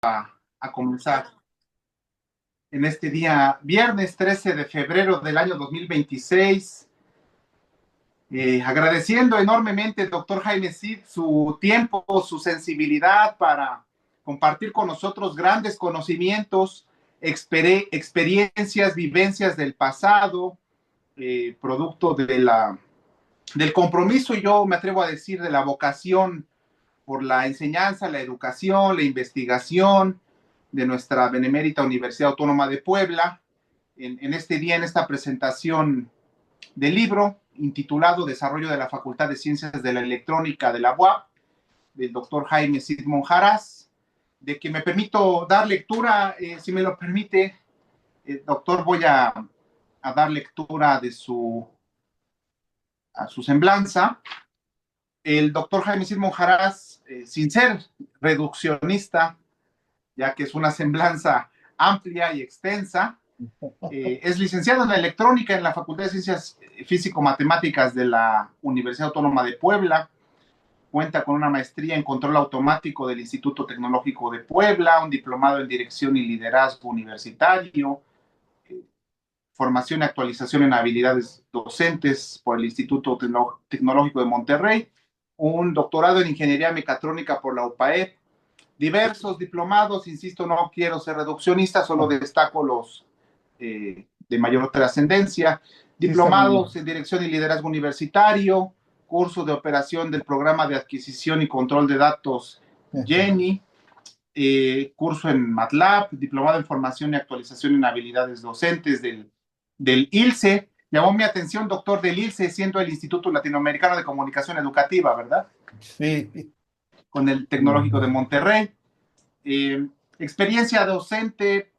a comenzar en este día, viernes 13 de febrero del año 2026, agradeciendo enormemente, doctor Jaime Cid, su tiempo, su sensibilidad para compartir con nosotros grandes conocimientos, experiencias, vivencias del pasado, producto del compromiso, y yo me atrevo a decir, de la vocación por la enseñanza, la educación, la investigación de nuestra benemérita Universidad Autónoma de Puebla, en este día, en esta presentación del libro intitulado Desarrollo de la Facultad de Ciencias de la Electrónica de la UAP, del doctor Jaime Cid Monjaraz, de que me permito dar lectura, si me lo permite, doctor, voy a dar lectura a su semblanza. El doctor Jaime Cid Monjaraz, sin ser reduccionista, ya que es una semblanza amplia y extensa, es licenciado en electrónica en la Facultad de Ciencias Físico-Matemáticas de la Universidad Autónoma de Puebla. Cuenta con una maestría en control automático del Instituto Tecnológico de Puebla, un diplomado en dirección y liderazgo universitario, formación y actualización en habilidades docentes por el Instituto Tecnológico de Monterrey, un doctorado en ingeniería mecatrónica por la UPAEP, diversos diplomados, insisto, no quiero ser reduccionista, solo destaco los de mayor trascendencia, Sí, está muy diplomados bien. en dirección y liderazgo universitario, curso de operación del programa de adquisición y control de datos Jenny, curso en MATLAB, diplomado en formación y actualización en habilidades docentes del ILCE. Llamó mi atención, doctor, del ILCE, siendo el Instituto Latinoamericano de Comunicación Educativa, ¿verdad? Sí, Con el Tecnológico de Monterrey. Eh, Experiencia docente,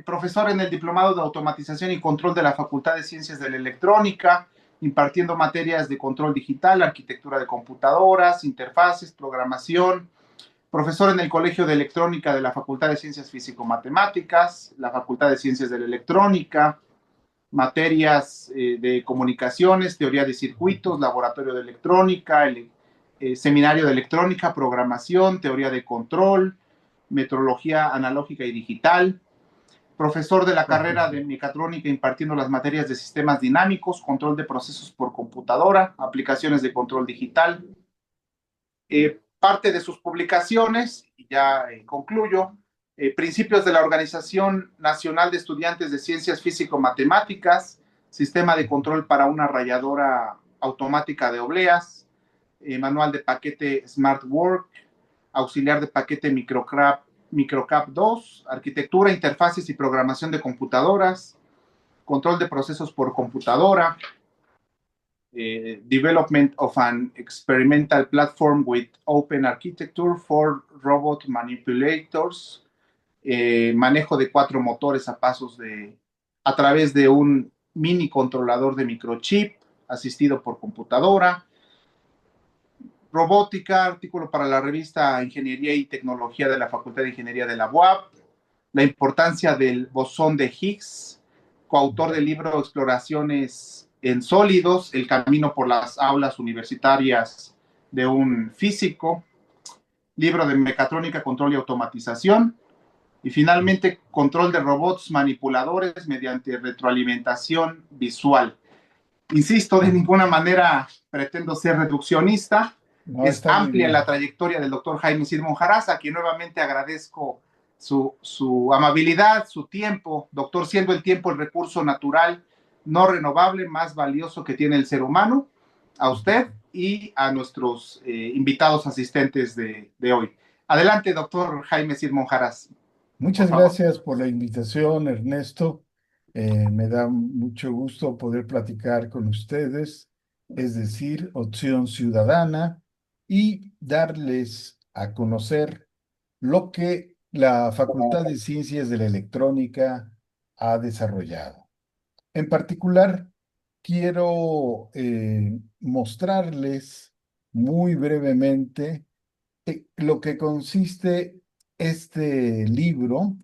profesor en el Diplomado de Automatización y Control de la Facultad de Ciencias de la Electrónica, impartiendo materias de control digital, arquitectura de computadoras, interfaces, programación. Profesor en el Colegio de Electrónica de la Facultad de Ciencias Físico-Matemáticas, la Facultad de Ciencias de la Electrónica, materias de comunicaciones, teoría de circuitos, laboratorio de electrónica, seminario de electrónica, programación, teoría de control, metrología analógica y digital, profesor de la carrera de mecatrónica impartiendo las materias de sistemas dinámicos, control de procesos por computadora, aplicaciones de control digital. Parte de sus publicaciones, y ya concluyo, principios de la Organización Nacional de Estudiantes de Ciencias Físico-Matemáticas, sistema de control para una rayadora automática de obleas, manual de paquete Smart Work, auxiliar de paquete Microcap 2, arquitectura, interfaces y programación de computadoras, control de procesos por computadora, development of an experimental platform with open architecture for robot manipulators, manejo de 4 motores a través de un mini controlador de microchip asistido por computadora, robótica, artículo para la revista Ingeniería y Tecnología de la Facultad de Ingeniería de la UAP, la importancia del bosón de Higgs, coautor del libro Exploraciones en Sólidos, el camino por las aulas universitarias de un físico, libro de mecatrónica, control y automatización, y finalmente control de robots manipuladores mediante retroalimentación visual. Insisto, de ninguna manera pretendo ser reduccionista. no, Es está muy amplia la bien. trayectoria del doctor Jaime Cid Monjaraz, a quien nuevamente agradezco su amabilidad, su tiempo. Doctor, siendo el tiempo el recurso natural no renovable más valioso que tiene el ser humano, a usted y a nuestros invitados asistentes de hoy. Adelante, doctor Jaime Cid Monjaraz, por Muchas favor. gracias por la invitación, Ernesto. Me da mucho gusto poder platicar con ustedes, es decir, Opción Ciudadana, y darles a conocer lo que la Facultad de Ciencias de la Electrónica ha desarrollado. En particular, quiero mostrarles muy brevemente lo que consiste este libro.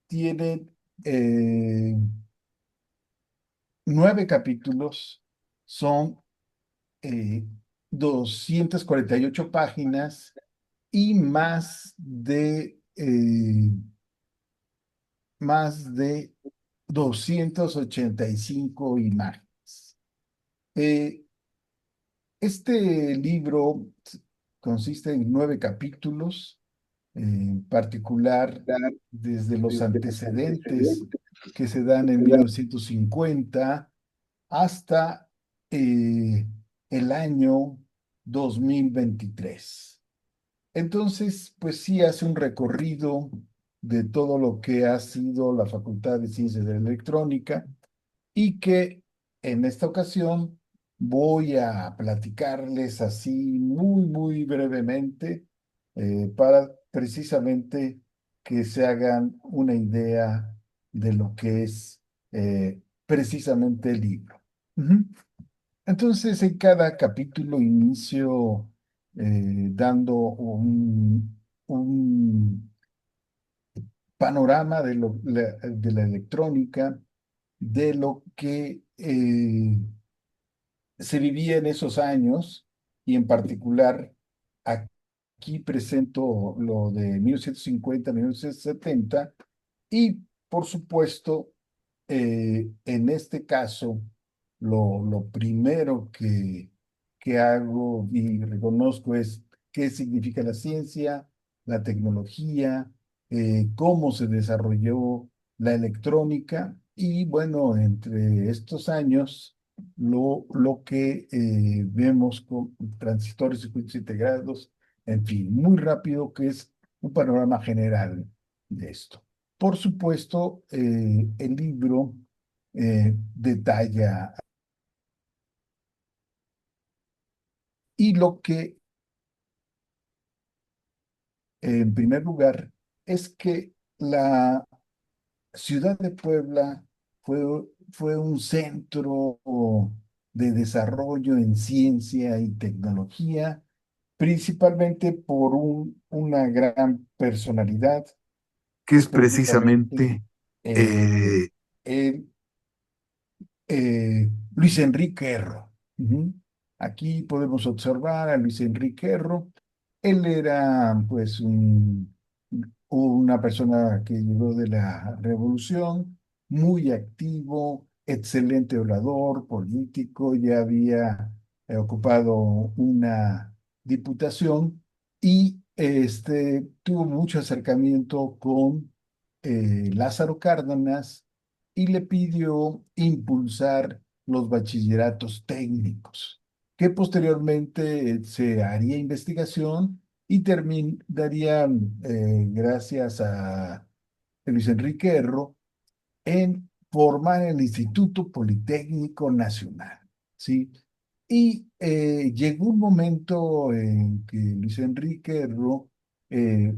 Tiene eh, 9 capítulos, son eh, 248 páginas y más de más de 285 imágenes. Eh, este libro consiste en 9 capítulos, en particular desde los antecedentes que se dan en 1950 hasta el año 2023. Entonces, pues sí hace un recorrido de todo lo que ha sido la Facultad de Ciencias de la Electrónica y que en esta ocasión voy a platicarles así muy brevemente para precisamente que se hagan una idea de lo que es precisamente el libro. Ujú. Entonces, en cada capítulo inicio dando un panorama de la electrónica, de lo que se vivía en esos años y en particular aquí presento lo de 1950, 1970 y por supuesto en este caso lo primero que hago y reconozco es qué significa la ciencia, la tecnología, cómo se desarrolló la electrónica y bueno, entre estos años lo que vemos con transistores, circuitos integrados, en fin, muy rápido, que es un panorama general de esto. Por supuesto, el libro detalla y lo que, en primer lugar, es que la ciudad de Puebla fue, fue un centro de desarrollo en ciencia y tecnología, principalmente por una gran personalidad, que es precisamente eh, el Luis Enrique Erro. Ujú. Aquí podemos observar a Luis Enrique Erro. Él era pues una persona que llegó de la revolución, muy activo, excelente orador, político, ya había ocupado una diputación y tuvo mucho acercamiento con Lázaro Cárdenas y le pidió impulsar los bachilleratos técnicos, que posteriormente se haría investigación y terminarían, gracias a Luis Enrique Erro, en formar el Instituto Politécnico Nacional, ¿sí? Y llegó un momento en que Luis Enrique Erro eh,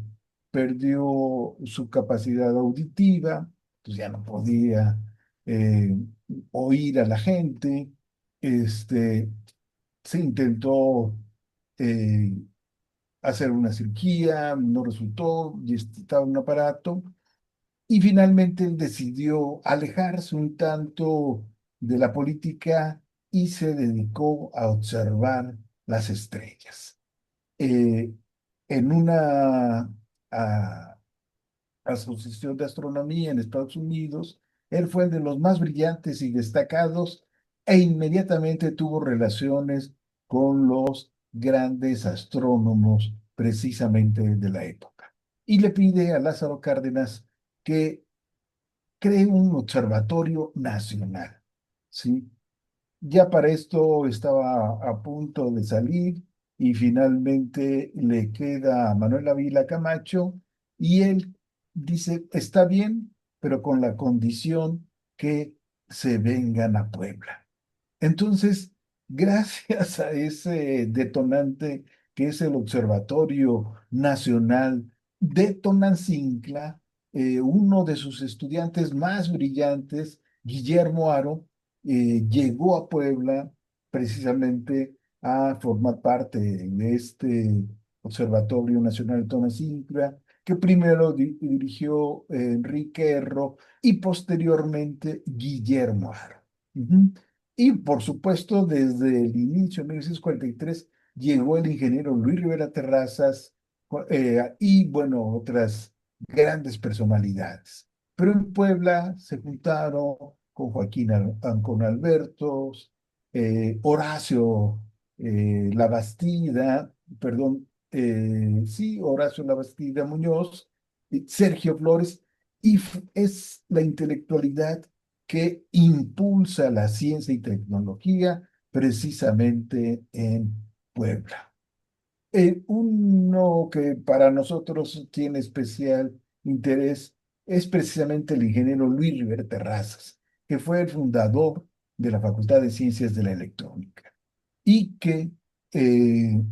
perdió su capacidad auditiva, pues ya no podía eh, oír a la gente, este, se intentó eh, hacer una cirugía, no resultó, y estaba en un aparato, y finalmente él decidió alejarse un tanto de la política y se dedicó a observar las estrellas. Eh, en una ah, asociación de astronomía en Estados Unidos, él fue de los más brillantes y destacados e inmediatamente tuvo relaciones con los grandes astrónomos precisamente de la época. Y le pide a Lázaro Cárdenas que cree un observatorio nacional, ¿sí? Ya para esto estaba a punto de salir y finalmente le queda a Manuel Ávila Camacho y él dice, está bien, pero con la condición que se vengan a Puebla. Entonces, gracias a ese detonante que es el Observatorio Nacional de Tonancincla, uno de sus estudiantes más brillantes, Guillermo Aro, llegó a Puebla precisamente a formar parte de este Observatorio Nacional de Tonancincla, que primero dirigió Enrique Erro y posteriormente Guillermo Aro. Ujú. Y por supuesto, desde el inicio, en 1943, llegó el ingeniero Luis Rivera Terrazas y, bueno, otras. grandes personalidades. Pero en Puebla se juntaron con con Albertos, Horacio Labastida, perdón, sí, Horacio Labastida Muñoz, Sergio Flores, y es la intelectualidad que impulsa la ciencia y tecnología precisamente en Puebla. Uno que para nosotros tiene especial interés es precisamente el ingeniero Luis Rivera Terrazas, que fue el fundador de la Facultad de Ciencias de la Electrónica y que eh,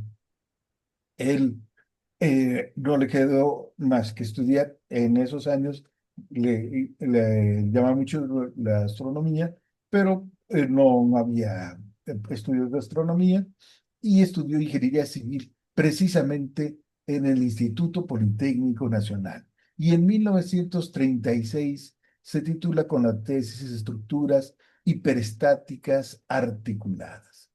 él no le quedó más que estudiar en esos años, le llama mucho la astronomía, pero no había estudios de astronomía y estudió ingeniería civil precisamente en el Instituto Politécnico Nacional. Y en 1936 se titula con la tesis Estructuras hiperestáticas articuladas.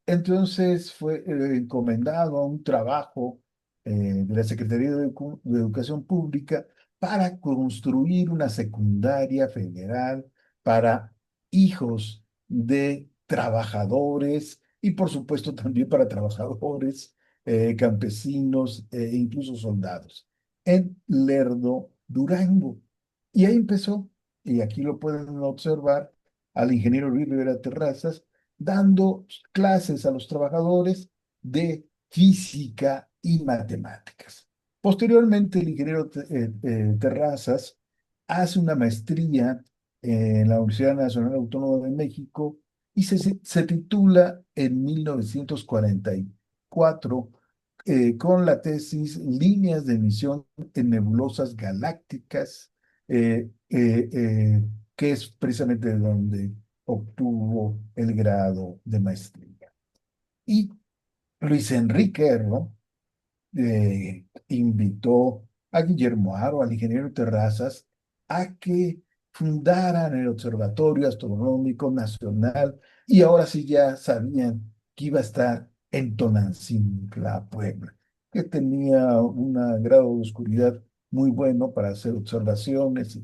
Entonces fue encomendado a un trabajo de la Secretaría de Educación Pública para construir una secundaria federal para hijos de trabajadores y por supuesto también para trabajadores, campesinos e incluso soldados en Lerdo, Durango. Y ahí empezó, y aquí lo pueden observar, al ingeniero Luis Rivera Terrazas dando clases a los trabajadores de física y matemáticas. Posteriormente, el ingeniero Terrazas hace una maestría en la Universidad Nacional Autónoma de México y se titula en 1944 con la tesis Líneas de emisión en nebulosas galácticas, que es precisamente de donde obtuvo el grado de maestría. Y Luis Enrique Erro invitó a Guillermo Haro, al ingeniero Terrazas, a que fundaran el Observatorio Astronómico Nacional y ahora sí ya sabían que iba a estar en Tonancintla, Puebla, que tenía un grado de oscuridad muy bueno para hacer observaciones.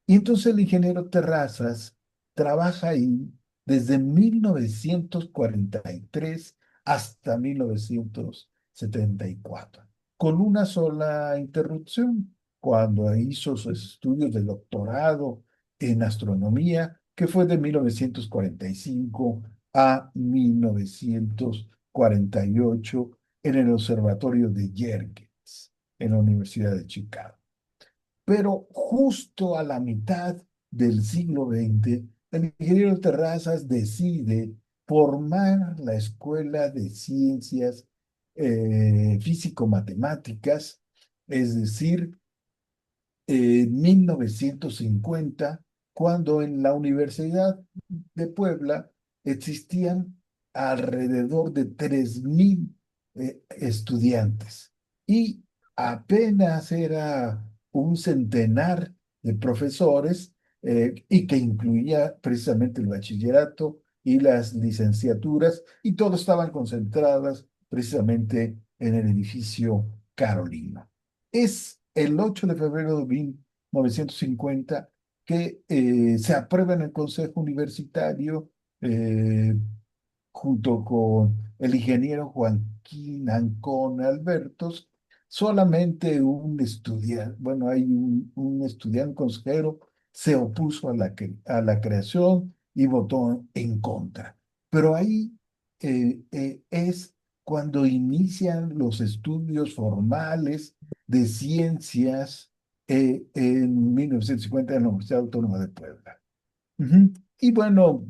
Y entonces el ingeniero Terrazas trabaja ahí desde 1943 hasta 1974 con una sola interrupción, cuando hizo sus estudios de doctorado en astronomía, que fue de 1945 a 1948 en el Observatorio de Yerkes, en la Universidad de Chicago. Pero justo a la mitad del siglo XX, el ingeniero Terrazas decide formar la Escuela de Ciencias Físico-Matemáticas, es decir, en 1950, cuando en la Universidad de Puebla existían alrededor de 3.000 estudiantes y apenas era un centenar de profesores y que incluía precisamente el bachillerato y las licenciaturas y todos estaban concentradas precisamente en el edificio Carolina. Es el 8 de febrero de 1950 que se aprueba en el Consejo Universitario eh, junto con el ingeniero Joaquín Ancona Albertos, solamente un estudiante, bueno, hay un estudiante consejero, se opuso a a la creación y votó en contra. Pero ahí es cuando inician los estudios formales de ciencias en 1950 en la Universidad Autónoma de Puebla. Ujú. Y bueno,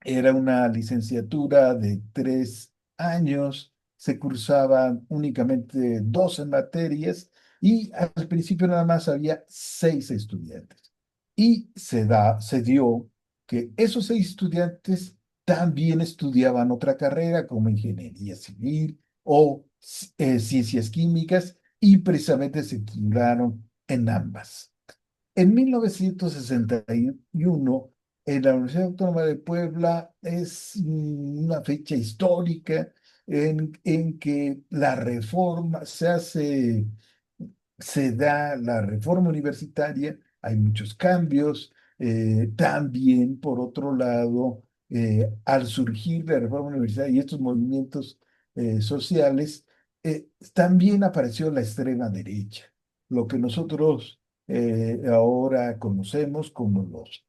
era una licenciatura de 3 años, se cursaban únicamente 12 materias y al principio nada más había 6 estudiantes. Y se dio que esos 6 estudiantes también estudiaban otra carrera como ingeniería civil o ciencias químicas y precisamente se titularon en ambas. En 1961, en la Universidad Autónoma de Puebla es una fecha histórica en que la reforma se hace se da la reforma universitaria, hay muchos cambios. También, por otro lado, al surgir la reforma universitaria y estos movimientos sociales, también apareció la extrema derecha, lo que nosotros ahora conocemos como los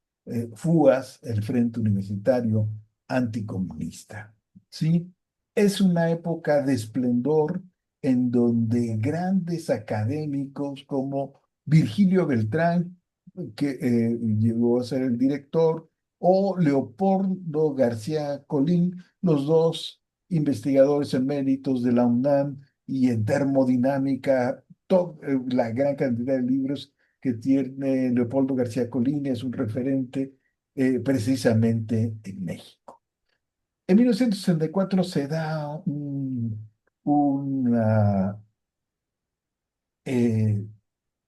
FUAS, el Frente Universitario Anticomunista. ¿Sí? Es una época de esplendor en donde grandes académicos como Virgilio Beltrán, que llegó a ser el director, o Leopoldo García Colín, los dos investigadores eméritos de la UNAM y en termodinámica, la gran cantidad de libros que tiene Leopoldo García Colín es un referente precisamente en México. En 1964 se da una eh,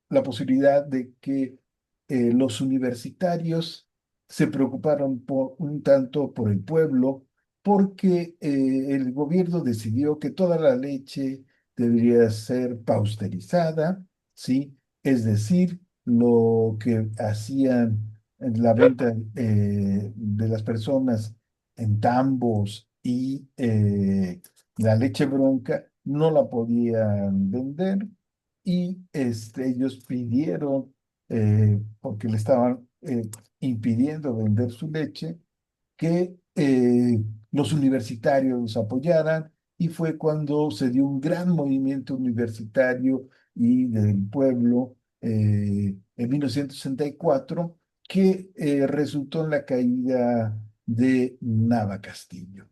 la posibilidad de que los universitarios se preocuparon un tanto por el pueblo, porque el gobierno decidió que toda la leche debería ser pausterizada, ¿sí? Es decir, lo que hacían en la venta de las personas en tambos y la leche bronca no la podían vender y ellos pidieron, porque le estaban impidiendo vender su leche, que los universitarios los apoyaran y fue cuando se dio un gran movimiento universitario y del pueblo en 1964 que resultó en la caída de Nava Castillo.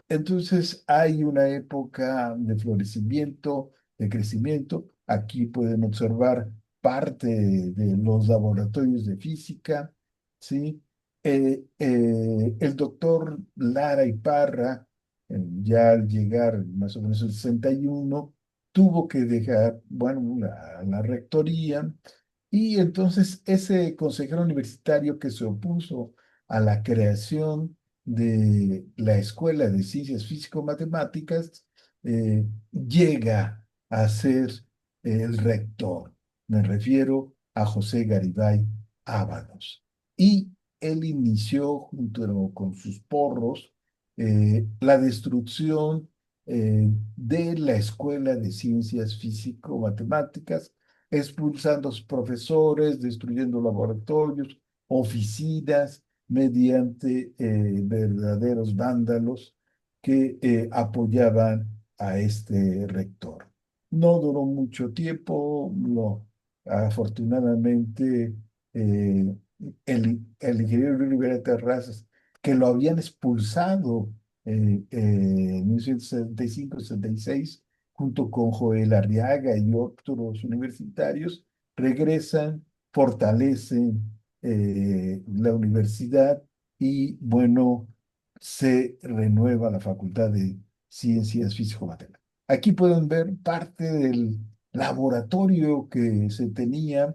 Entonces hay una época de florecimiento, de crecimiento. Aquí pueden observar parte de los laboratorios de física, ¿sí? El doctor Lara Iparra, ya al llegar más o menos el 61, tuvo que dejar, bueno, la rectoría y entonces ese consejero universitario que se opuso a la creación de la Escuela de Ciencias Físico-Matemáticas llega a ser el rector. Me refiero a José Garibay Ábalos. Y él inició, junto con sus porros, la destrucción de la Escuela de Ciencias Físico-Matemáticas, expulsando a sus profesores, destruyendo laboratorios, oficinas, mediante verdaderos vándalos que apoyaban a este rector. No duró mucho tiempo, afortunadamente el ingeniero Rivera Terrazas, que lo habían expulsado en 1965-66, junto con Joel Arriaga y otros universitarios, regresan, fortalecen la universidad y, bueno, se renueva la Facultad de Ciencias Físico-Matemáticas. Aquí pueden ver parte del laboratorio que se tenía,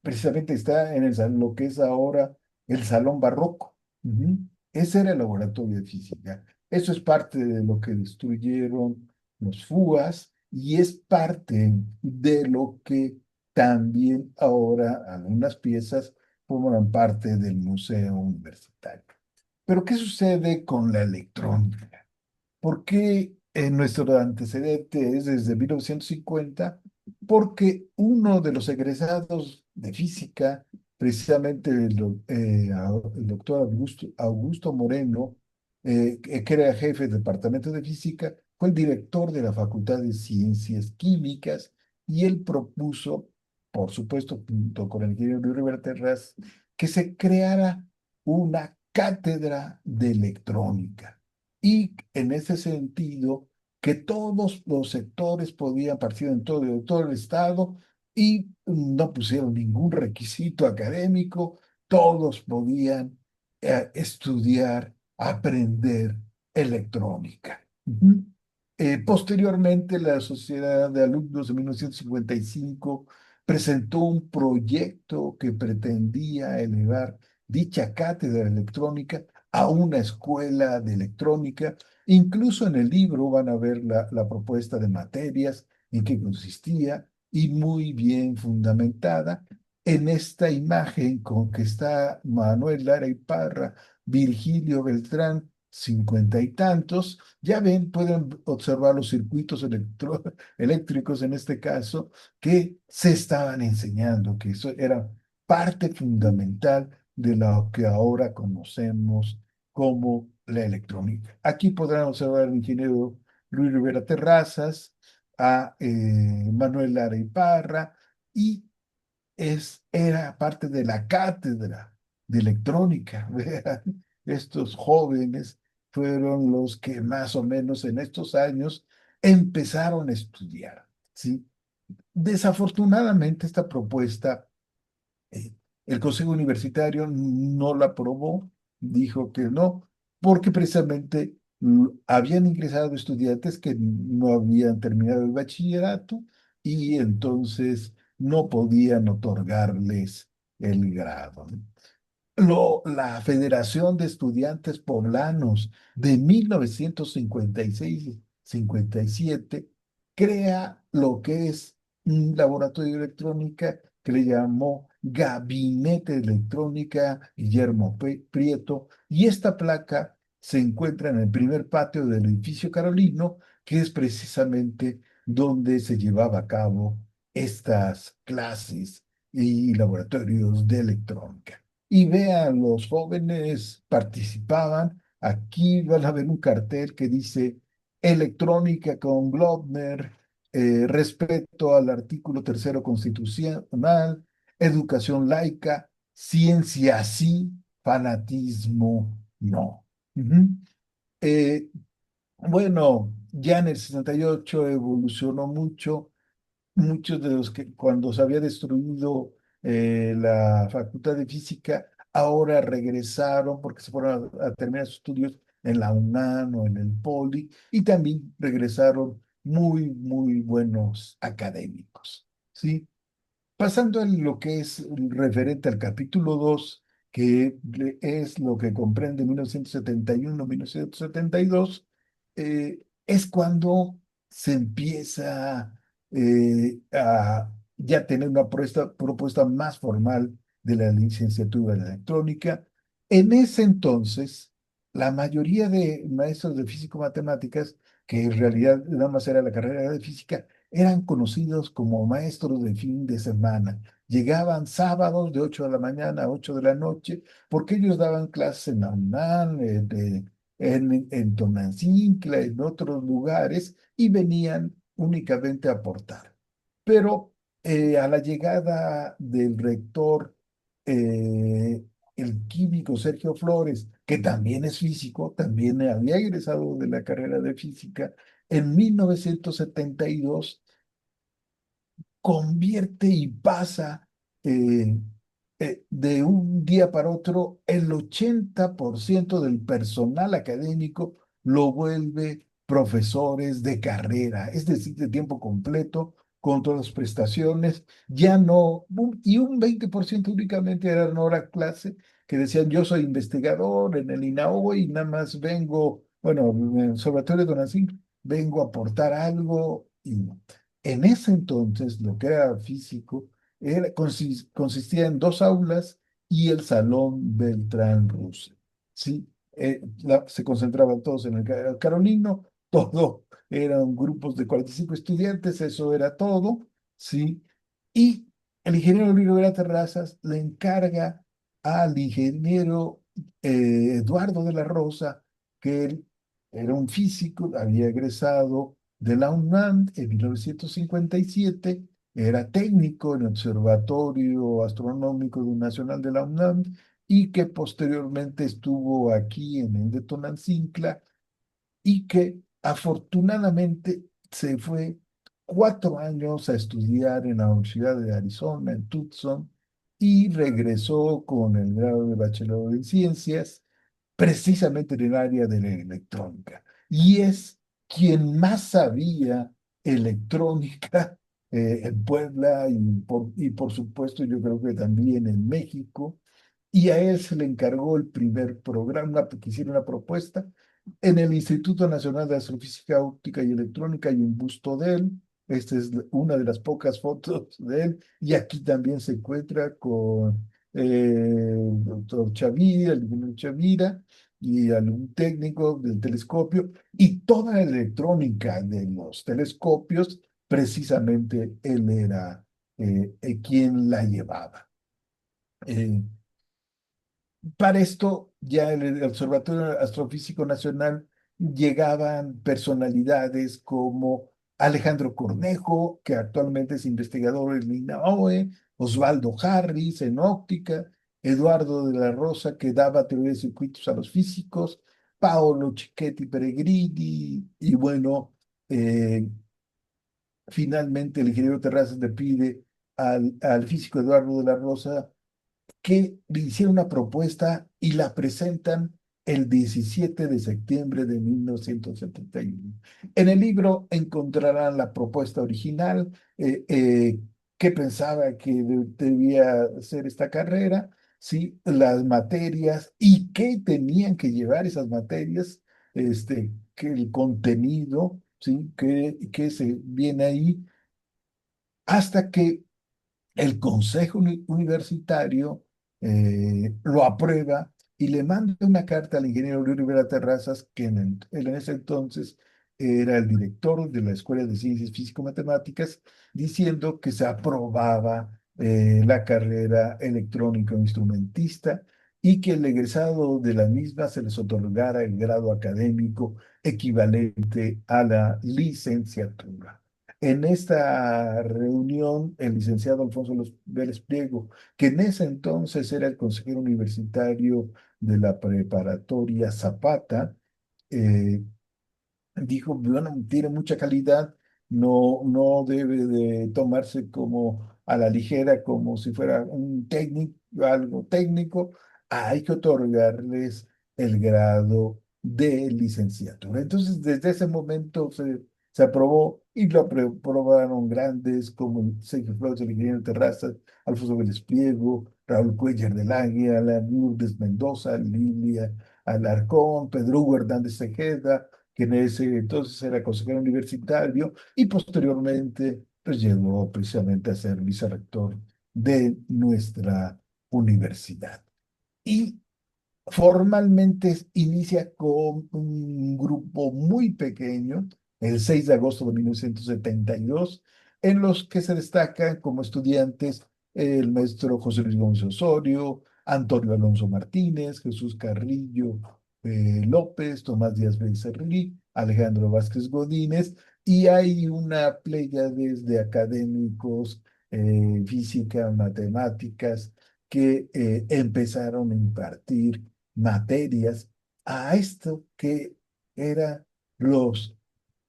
precisamente está en lo que es ahora el Salón Barroco. Ujú. Ese era el laboratorio de física. Eso es parte de lo que destruyeron los FUAS y es parte de lo que también ahora algunas piezas forman parte del Museo Universitario. Pero ¿qué sucede con la electrónica? ¿Por qué nuestro antecedente es desde 1950? Porque uno de los egresados de física, precisamente el doctor Augusto Moreno, que era jefe del departamento de física, fue el director de la Facultad de Ciencias Químicas y él propuso, por supuesto, junto con el ingeniero Luis Rivera Terras, que se creara una cátedra de electrónica y en ese sentido que todos los sectores podían participar en todo el Estado y no pusieron ningún requisito académico, todos podían estudiar, aprender electrónica. Ujú. Posteriormente, la Sociedad de Alumnos de 1955 presentó un proyecto que pretendía elevar dicha cátedra electrónica a una escuela de electrónica. Incluso en el libro van a ver la propuesta de materias, en qué consistía, y muy bien fundamentada en esta imagen con que está Manuel Lara y Parra, Virgilio Beltrán, cincuenta y tantos. Ya ven, pueden observar los circuitos eléctricos en este caso que se estaban enseñando, que eso era parte fundamental de lo que ahora conocemos como la electrónica. Aquí podrán observar al ingeniero Luis Rivera Terrazas, a Manuel Lara y Parra, y era parte de la cátedra de electrónica. Vean, estos jóvenes fueron los que más o menos en estos años empezaron a estudiar, ¿sí? Desafortunadamente, esta propuesta, eh, el Consejo Universitario no la aprobó, dijo que no, porque precisamente habían ingresado estudiantes que no habían terminado el bachillerato y entonces no podían otorgarles el grado. La Federación de Estudiantes Poblanos de 1956-57 crea lo que es un laboratorio de electrónica que le llamó Gabinete de Electrónica Guillermo Prieto, y esta placa se encuentra en el primer patio del edificio Carolino, que es precisamente donde se llevaba a cabo estas clases y laboratorios de electrónica. Y vean, los jóvenes participaban. Aquí van a ver un cartel que dice electrónica con Globner, respeto al artículo tercero constitucional, educación laica, ciencia sí, fanatismo no. Ujú. Eh, bueno, ya en el 68 evolucionó mucho. Muchos de los que cuando se había destruido la Facultad de Física, ahora regresaron porque se fueron a terminar sus estudios en la UNAM o en el Poli, y también regresaron muy, muy buenos académicos, ¿sí? Pasando en lo que es referente al capítulo 2, que es lo que comprende 1971-1972, es cuando se empieza a ya tener una propuesta más formal de la licenciatura en electrónica. En ese entonces, la mayoría de maestros de físico-matemáticas, que en realidad nada más era la carrera de física, eran conocidos como maestros de fin de semana. Llegaban sábados de 8 de la mañana a 8 de la noche, porque ellos daban clases en la UNAM, en Tonancintla, en otros lugares, y venían únicamente a aportar. Pero a la llegada del rector, eh, el químico Sergio Flores, que también es físico, también había egresado de la carrera de física, en 1972 convierte y pasa eh, de un día para otro, el 80% del personal académico lo vuelve profesores de carrera, es decir, de tiempo completo, con todas las prestaciones. Ya no, y un 20% únicamente eran hora clase, que decían: yo soy investigador en el INAO y nada más vengo, bueno, en el Observatorio de Donacín, vengo a aportar algo. Y no. En ese entonces, lo que era físico consistía en dos aulas y el salón Beltrán Russell. ¿Sí? Se concentraban todos en el Carolino, todo eran grupos de 45 estudiantes, eso era todo, ¿sí? Y el ingeniero Luis Rivera Terrazas le encarga al ingeniero Eduardo de la Rosa, que él era un físico, había egresado de la UNAM en 1957, era técnico en el Observatorio Astronómico Nacional de la UNAM, y que posteriormente estuvo aquí en el de Tonancintla, y que afortunadamente se fue 4 años a estudiar en la Universidad de Arizona, en Tucson, y regresó con el grado de bachelor en ciencias, precisamente en el área de la electrónica. Y es quien más sabía electrónica en Puebla, y por supuesto yo creo que también en México. Y a él se le encargó el primer programa, que hiciera una propuesta. En el Instituto Nacional de Astrofísica Óptica y Electrónica hay un busto de él, Esta es una de las pocas fotos de él. Y aquí también se encuentra con el doctor Chavira, el ingeniero Chavira, y algún técnico del telescopio. Y toda la electrónica de los telescopios, precisamente él era quien la llevaba. Eh, para esto, ya en el Observatorio Astrofísico Nacional llegaban personalidades como Alejandro Cornejo, que actualmente es investigador en INAOE, Osvaldo Harris en óptica, Eduardo de la Rosa, que daba teoría de circuitos a los físicos, Paolo Cicchetti Peregrini, y bueno, eh, finalmente el ingeniero Terrazas le pide al físico Eduardo de la Rosa que le hicieron una propuesta y la presentan el 17 de septiembre de 1971. En el libro encontrarán la propuesta original, qué pensaba que debía ser esta carrera, ¿sí? Las materias y qué tenían que llevar esas materias, que el contenido, ¿sí? Que se viene ahí, hasta que el Consejo Universitario lo aprueba y le manda una carta al ingeniero Luis Rivera Terrazas, que en ese entonces era el director de la Escuela de Ciencias Físico-Matemáticas, diciendo que se aprobaba la carrera electrónico-instrumentista y que el egresado de la misma se les otorgara el grado académico equivalente a la licenciatura. En esta reunión, el licenciado Alfonso Vélez Pliego, que en ese entonces era el consejero universitario de la preparatoria Zapata, eh, dijo, bueno, tiene mucha calidad, no debe de tomarse como a la ligera, como si fuera un técnico, algo técnico, hay que otorgarles el grado de licenciatura. Entonces, desde ese momento se aprobó y lo aprobaron grandes como Sergio Flores, el ingeniero Terrazas, Alfonso Vélez Pliego, Raúl Cuellar del Águila, Lourdes Mendoza, Lilia Alarcón, Pedro Hugo Hernández Tejeda, que en ese entonces era consejero universitario y posteriormente pues llegó precisamente a ser vicerrector de nuestra universidad. Y formalmente inicia con un grupo muy pequeño, el 6 de agosto de 1972, en los que se destacan como estudiantes el maestro José Luis Gómez Osorio, Antonio Alonso Martínez, Jesús Carrillo López, Tomás Díaz Becerril, Alejandro Vázquez Godínez, y hay una pléyade de académicos, física, matemáticas, que empezaron a impartir materias a esto que eran los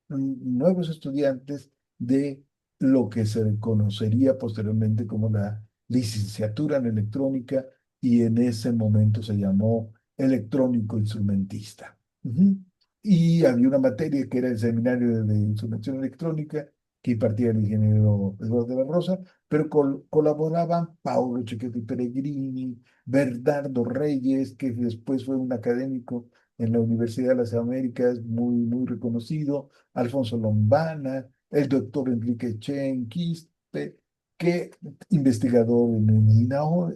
nuevos estudiantes de lo que se conocería posteriormente como la licenciatura en electrónica, y en ese momento se llamó electrónico instrumentista. Ujú. Y había una materia que era el seminario de instrumentación electrónica que impartía el ingeniero Eduardo de la Rosa, pero colaboraban Paolo Cecchetti Peregrini, Bernardo Reyes, que después fue un académico en la Universidad de las Américas muy reconocido, Alfonso Lombana, el doctor Enrique Chen Quispe, que investigador en el INAO,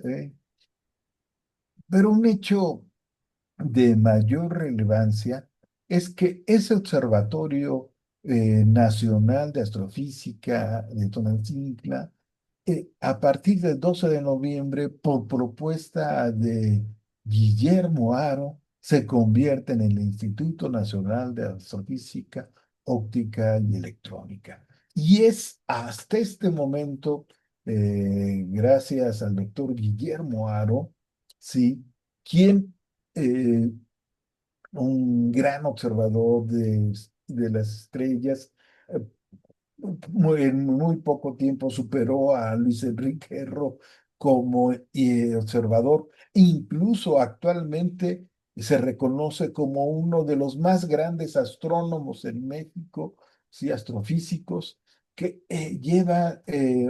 pero un hecho de mayor relevancia es que ese Observatorio Nacional de Astrofísica de Tonantzintla, a partir del 12 de noviembre, por propuesta de Guillermo Haro, se convierte en el Instituto Nacional de Astrofísica, Óptica y Electrónica. Y es hasta este momento, gracias al doctor Guillermo Haro, ¿sí? Quien, eh, un gran observador de las estrellas, eh, en muy poco tiempo superó a Luis Enrique Herro como observador. Incluso actualmente se reconoce como uno de los más grandes astrónomos en México, sí, astrofísicos, que lleva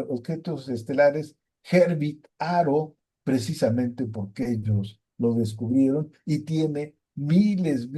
objetos estelares Herbit Haro, precisamente porque ellos lo descubrieron, y tiene miles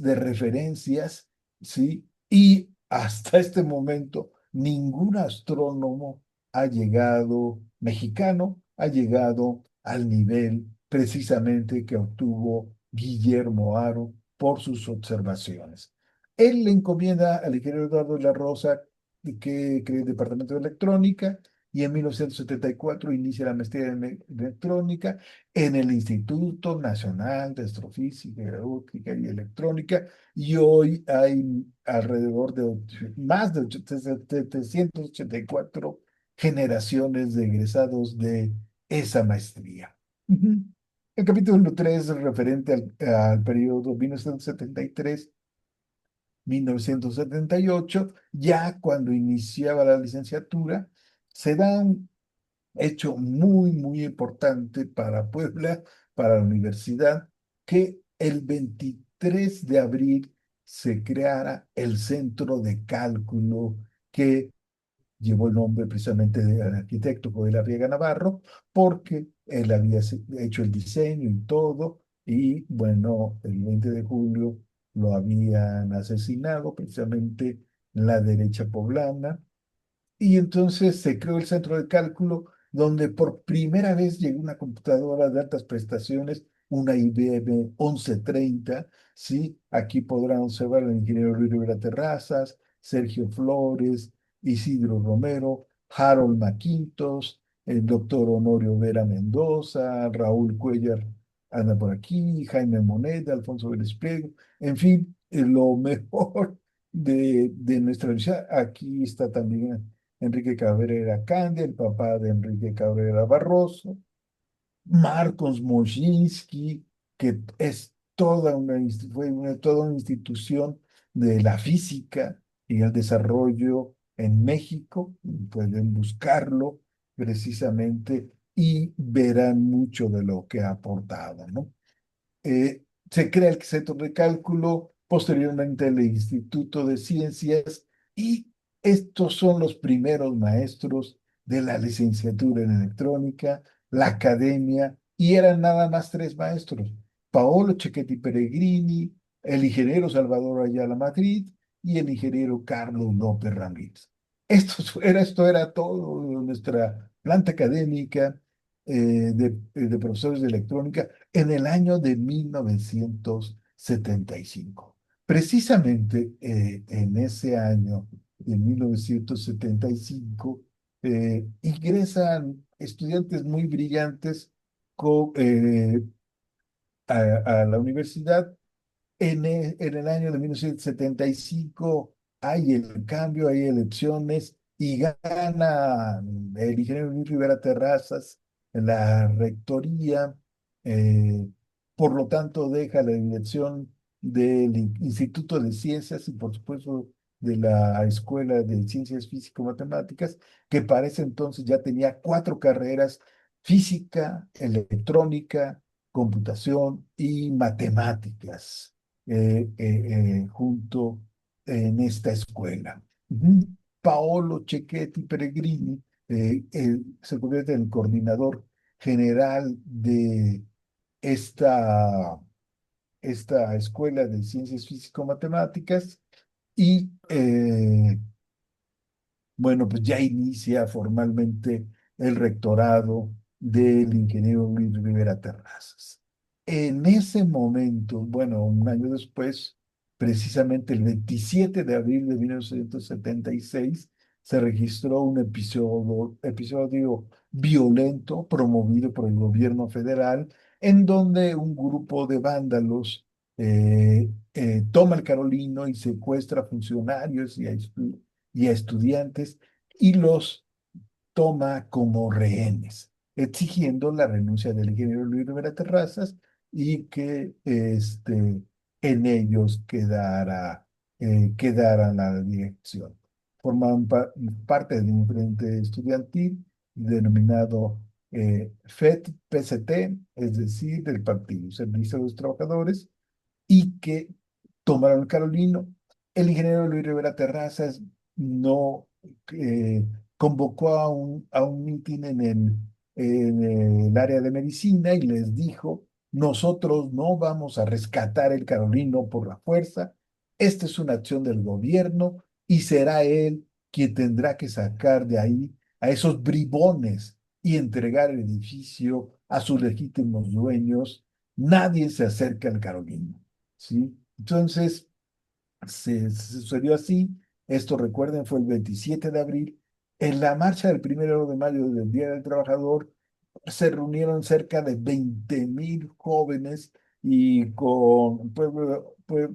de referencias, ¿sí? Y hasta este momento ningún astrónomo ha llegado, mexicano, ha llegado al nivel precisamente que obtuvo Guillermo Haro por sus observaciones. Él le encomienda al ingeniero Eduardo de la Rosa que cree el departamento de electrónica y en 1974 inicia la maestría en electrónica en el Instituto Nacional de Astrofísica, Aeronáutica y Electrónica, y hoy hay alrededor de más de 784 generaciones de egresados de esa maestría. Ujú. El capítulo 3 referente al periodo 1973-1978, ya cuando iniciaba la licenciatura, se da un hecho muy, muy importante para Puebla, para la universidad, que el 23 de abril se creara el Centro de Cálculo que llevó el nombre precisamente del arquitecto Joel Arriaga Navarro, porque él había hecho el diseño y todo, y bueno, el 20 de julio lo habían asesinado precisamente la derecha poblana, y entonces se creó el centro de cálculo donde por primera vez llegó una computadora de altas prestaciones, una IBM 1130, ¿sí? Aquí podrán observar al ingeniero Luis Rivera Terrazas, Sergio Flores, Isidro Romero, Harold McIntosh, el doctor Honorio Vera Mendoza, Raúl Cuellar anda por aquí, Jaime Moneda, Alfonso Vélez Priego, en fin, lo mejor de nuestra universidad. Aquí está también Enrique Cabrera Candia, el papá de Enrique Cabrera Barroso, Marcos Moschinsky, que es toda una institución de la física y el desarrollo en México. Pueden buscarlo precisamente y verán mucho de lo que ha aportado, ¿no? Se crea el Centro de Cálculo, posteriormente el Instituto de Ciencias, y estos son los primeros maestros de la licenciatura en electrónica, la academia, y eran nada más tres maestros: Paolo Cecchetti Peregrini, el ingeniero Salvador Ayala Madrid y el ingeniero Carlos López Ramírez. Esto era todo nuestra planta académica de profesores de electrónica en el año de 1975. Precisamente en ese año de 1975 ingresan estudiantes muy brillantes a la universidad. En el año de 1975 hay el cambio, hay elecciones y gana el ingeniero Luis Rivera Terrazas la rectoría. eh, por lo tanto, deja la dirección del Instituto de Ciencias y, por supuesto, de la Escuela de Ciencias Físico-Matemáticas, que para ese entonces ya tenía cuatro carreras: física, electrónica, computación y matemáticas junto en esta escuela. Ujú. Paolo Cecchetti Peregrini se convierte en el coordinador general de esta, esta escuela de ciencias físico-matemáticas y bueno, pues ya inicia formalmente el rectorado del ingeniero Luis Rivera Terrazas. En ese momento, bueno, un año después, precisamente el 27 de abril de 1976, se registró un episodio violento promovido por el gobierno federal, en donde un grupo de vándalos toma el Carolino y secuestra funcionarios y a estudiantes y los toma como rehenes, exigiendo la renuncia del ingeniero Luis Rivera Terrazas y que en ellos quedara la dirección. Forman parte de un frente estudiantil denominado FET-PCT, es decir, del Partido Servicio de los Trabajadores, y que tomaron el Carolino. El ingeniero Luis Rivera Terrazas no convocó a un mitin en el área de medicina y les dijo: nosotros no vamos a rescatar el Carolino por la fuerza, esta es una acción del gobierno y será él quien tendrá que sacar de ahí a esos bribones y entregar el edificio a sus legítimos dueños. Nadie se acerca al Carolino, ¿sí? Entonces, se sucedió así. Esto, recuerden, fue el 27 de abril. En la marcha del 1 de mayo del Día del Trabajador se reunieron cerca de 20.000 jóvenes y con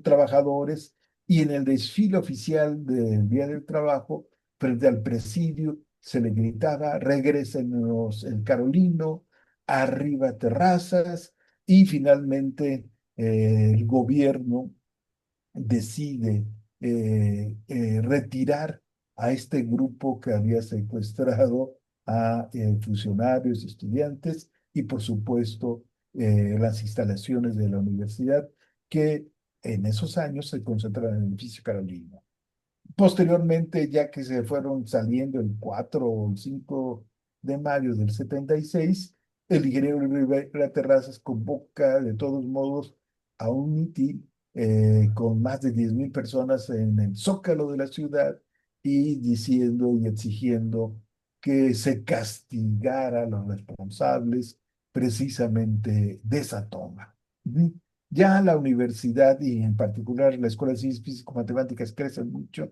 trabajadores, y en el desfile oficial del Día del Trabajo, frente al presidio, se le gritaba: regrésenos el Carolino, arriba Terrazas, y finalmente el gobierno decide retirar a este grupo que había secuestrado a funcionarios, estudiantes y, por supuesto, las instalaciones de la universidad, que en esos años se concentraron en el edificio Carolina. Posteriormente, ya que se fueron saliendo el 4 o el 5 de mayo del 76, el ingeniero Rivera Terrazas convoca de todos modos a un mitin con más de 10.000 personas en el zócalo de la ciudad, y diciendo y exigiendo que se castigara a los responsables precisamente de esa toma. Ujú. Ya la universidad, y en particular la Escuela de Ciencias Físico-Matemáticas, crecen mucho.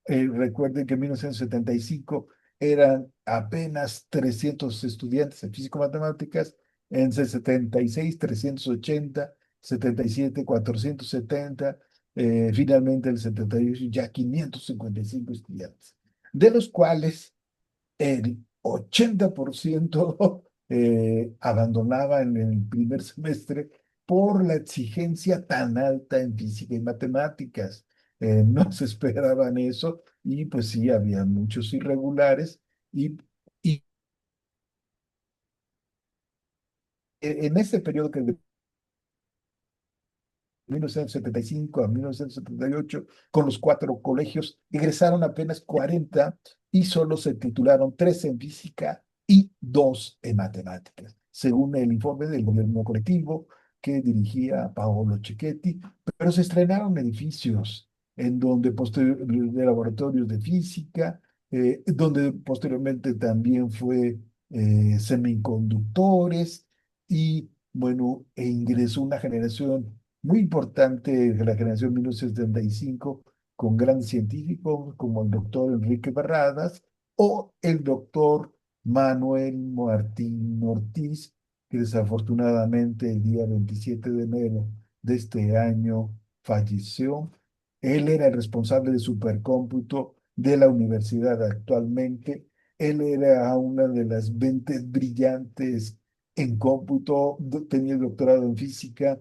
Recuerden que en 1975 eran apenas 300 estudiantes en físico-matemáticas, en 76 380, 77 470, finalmente el 78 ya 555 estudiantes, de los cuales el 80% abandonaba en el primer semestre por la exigencia tan alta en física y matemáticas. No se esperaban eso, y pues sí, había muchos irregulares, y en este periodo que 1975 a 1978, con los cuatro colegios, egresaron apenas 40 y solo se titularon 13 en física y 2 en matemáticas, según el informe del gobierno colectivo que dirigía Paolo Cecchetti. Pero se estrenaron edificios en donde de laboratorios de física, donde posteriormente también fue semiconductores, y bueno, ingresó una generación muy importante de la generación 1975, con grandes científicos como el doctor Enrique Barradas o el doctor Manuel Martín Ortiz, que desafortunadamente el día 27 de enero de este año falleció. Él era el responsable de supercómputo de la universidad actualmente. Él era una de las mentes brillantes en cómputo, tenía el doctorado en física,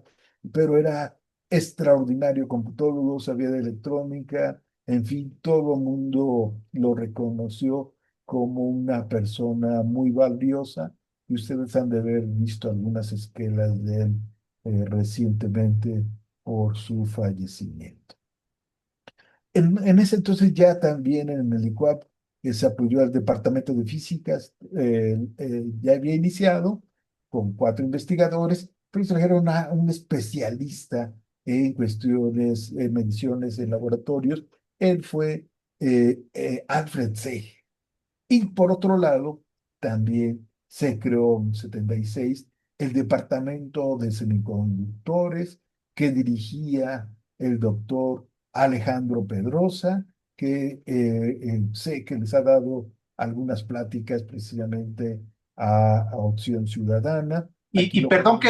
pero era extraordinario computólogo, sabía de electrónica, en fin, todo el mundo lo reconoció como una persona muy valiosa, y ustedes han de haber visto algunas esquelas de él recientemente por su fallecimiento. En ese entonces ya también en el ICUAP se apoyó al Departamento de Físicas, ya había iniciado con 4 investigadores, pero trajeron a un especialista en cuestiones, mediciones en laboratorios. Él fue Alfred Sage. Y por otro lado, también se creó en 76 el Departamento de Semiconductores, que dirigía el doctor Alejandro Pedrosa, que sé que les ha dado algunas pláticas precisamente a Opción Ciudadana. Aquí Y lo podemos.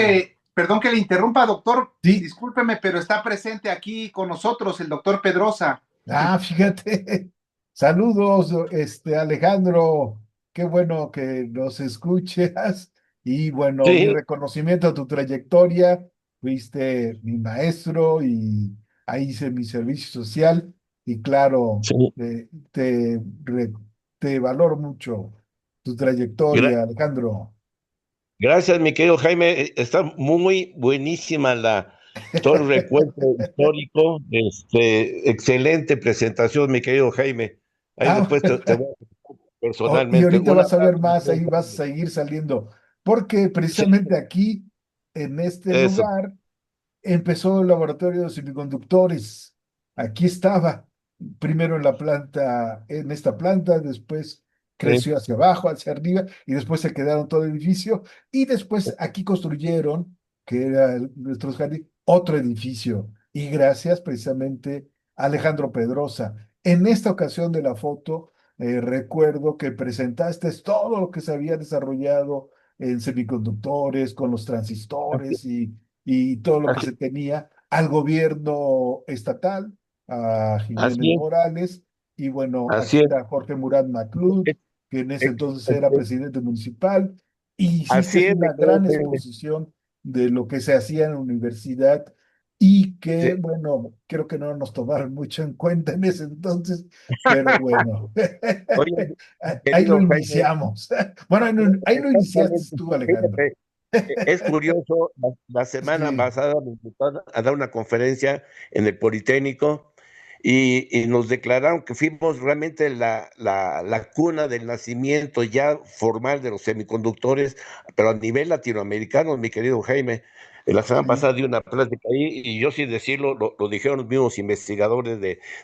perdón que le interrumpa, doctor, Sí. discúlpeme, pero está presente aquí con nosotros el doctor Pedrosa. Fíjate. Saludos, Alejandro. Qué bueno que nos escuchas. Y bueno, mi Sí, reconocimiento a tu trayectoria. Fuiste mi maestro y ahí hice mi servicio social. Y claro, sí. te valoro mucho tu Gra- trayectoria, Alejandro. Gracias, mi querido Jaime. Está muy buenísima todo el recuento histórico. Excelente presentación, mi querido Jaime. Ahí Ah, después te voy a Y personalmente. ahorita Un vas a ver abrazo, mi más, querido ahí vas a Jaime. seguir saliendo, porque Sí, precisamente aquí, en este eso. lugar, empezó el laboratorio de semiconductores. Aquí estaba. primero en la planta, en esta planta, después Sí, creció hacia abajo, hacia arriba, y después se quedaron todo el edificio, y después aquí construyeron, que era nuestros jardín, otro edificio, y gracias precisamente a Alejandro Pedrosa. En esta ocasión de la foto, recuerdo que presentaste todo lo que se había desarrollado en semiconductores, con los así, transistores y todo lo que así, se tenía al gobierno estatal, a Jiménez así es, Morales, y bueno, aquí así es, está Jorge Murat Maclud, es- que en ese es- entonces era es- presidente municipal, y hiciste así es, mi una querido gran Jaime. exposición de lo que se hacía en la universidad y que, Sí, bueno, creo que no nos tomaron mucho en cuenta en ese entonces, pero bueno, oye, ahí lo querido Jaime, iniciamos. Bueno, ahí lo iniciaste exactamente, tú, Alejandro. fíjate, es curioso, la semana Sí, pasada me invitaron a dar una conferencia en el Politécnico y nos declararon que fuimos realmente la cuna del nacimiento ya formal de los semiconductores, pero a nivel latinoamericano, mi querido Jaime. La semana sí, pasada di una plática ahí y yo sin decirlo, lo dijeron los mismos investigadores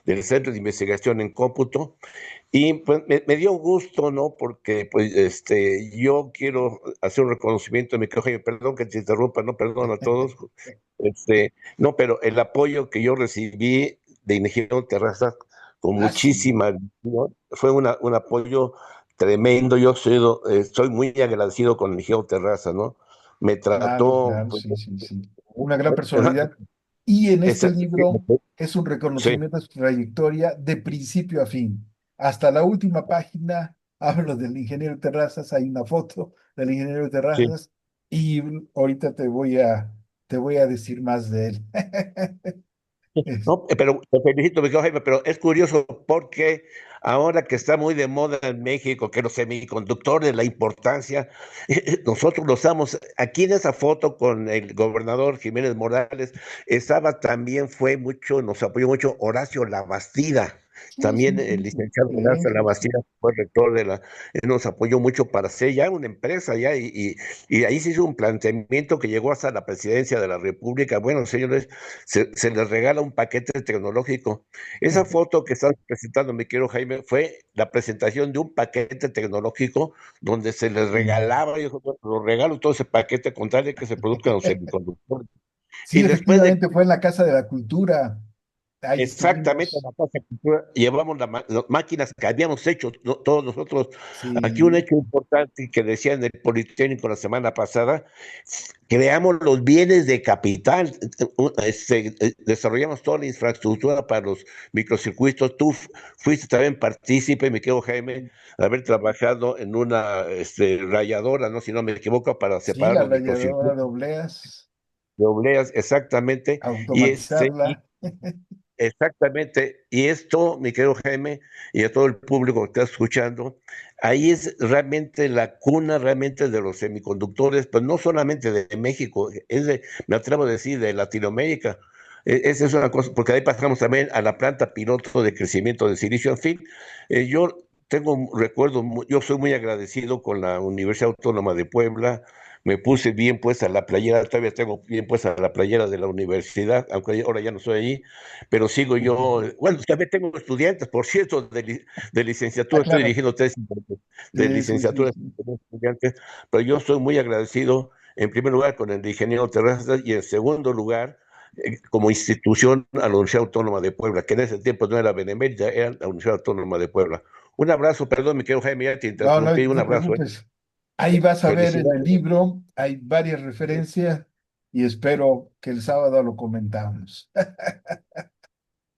del Centro de Investigación en Cómputo. Y pues me dio gusto, ¿no? Porque pues yo quiero hacer un reconocimiento, mi querido Jaime, perdón que te interrumpa, no, perdón a todos. No, pero el apoyo que yo recibí de Ingeniero Terrazas con ah, sí, muchísima, ¿no? Fue un apoyo tremendo. Yo soy muy agradecido con el Ingeniero Terrazas, ¿no? Me claro, trató, claro, pues, sí, sí, sí. Una gran personalidad. Y en este esa- libro es un sí, reconocimiento a su trayectoria de principio a fin. Hasta la última página hablo del ingeniero Terrazas, hay una foto del ingeniero sí. Terrazas y ahorita te voy a decir más de él. Es- No, pero te felicito, mi querido Jaime, pero es curioso porque ahora que está muy de moda en México, que los semiconductores, la importancia, nosotros lo usamos. Aquí en esa foto con el gobernador Jiménez Morales, estaba también, fue mucho, nos apoyó mucho Horacio Labastida. Sí, También sí, el sí, licenciado sí, Horacio sí, sí. Labastida fue rector él nos apoyó mucho para hacer ya una empresa ya y ahí se hizo un planteamiento que llegó hasta la presidencia de la República. Bueno, señores, se les regala un paquete tecnológico. Esa foto que estás presentando, mi querido Jaime, fue la presentación de un paquete tecnológico donde se les Sí, regalaba, yo lo regalo todo ese paquete con tal de que se produzcan los semiconductores. Y sí, después de efectivamente fue en la Casa de la Cultura. Ahí exactamente en estuvimos. la Casa de Cultura, llevamos las máquinas que habíamos hecho todos nosotros. Aquí un Sí, hecho importante que decía en el Politécnico la semana pasada, creamos los bienes de capital, desarrollamos toda la infraestructura para los microcircuitos. Tú fuiste también partícipe, me quedo Jaime, de haber trabajado en una rayadora, ¿no? Si no me equivoco, para sí, separar la los ralladora de microcircuitos obleas, de obleas, exactamente. Y automatizarla. exactamente, y esto, mi querido Jaime, y a todo el público que está escuchando, ahí es realmente la cuna realmente de los semiconductores, pues no solamente de México, me atrevo a decir, de Latinoamérica. Esa es una cosa, porque ahí pasamos también a la planta piloto de crecimiento de silicio. En fin, yo tengo un recuerdo, yo soy muy agradecido con la Universidad Autónoma de Puebla. Me puse bien puesta la playera, todavía tengo bien puesta la playera de la universidad, aunque ahora ya no estoy allí, pero sigo yo, bueno, también tengo estudiantes, por cierto, de Ah, licenciatura, estoy claro. dirigiendo tesis de Sí, sí, sí, licenciatura sí. de estudiantes, pero yo estoy muy agradecido, en primer lugar, con el ingeniero Terrazas y en segundo lugar, como institución a la Universidad Autónoma de Puebla, que en ese tiempo no era Benemérita, era la Universidad Autónoma de Puebla. Un abrazo, perdón, mi querido Jaime, ya te No, no interrumpí, un te abrazo, preocupes. Ahí vas a ver en el felicidades. libro, hay varias referencias y espero que el sábado lo comentamos.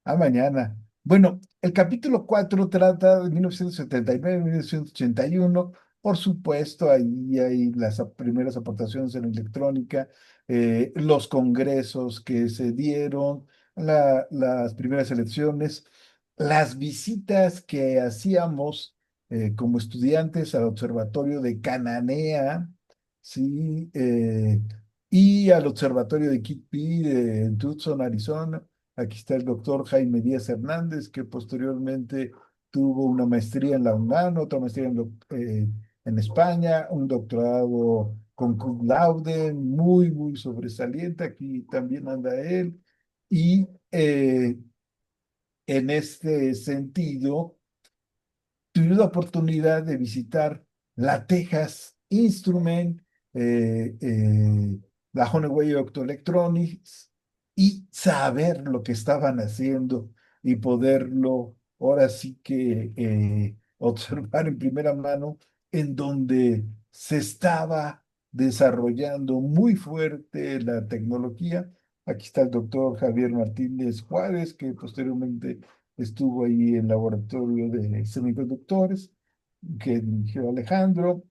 A mañana. Bueno, el capítulo 4 trata de 1979, 1981. Por supuesto, ahí hay las primeras aportaciones en electrónica, los congresos que se dieron, las primeras elecciones, las visitas que hacíamos como estudiantes al observatorio de Cananea, sí, y al observatorio de Kitt Peak en Tucson, Arizona. Aquí está el doctor Jaime Díaz Hernández, que posteriormente tuvo una maestría en la UNAM, otra maestría en España, un doctorado con cum laude, muy, muy sobresaliente. Aquí también anda él. Y en este sentido, tuve la oportunidad de visitar la Texas Instrument, la Honeywell Optoelectronics, y saber lo que estaban haciendo y poderlo ahora sí que observar en primera mano en donde se estaba desarrollando muy fuerte la tecnología. Aquí está el doctor Javier Martínez Juárez, que posteriormente estuvo ahí en el laboratorio de semiconductores que dirigió Alejandro,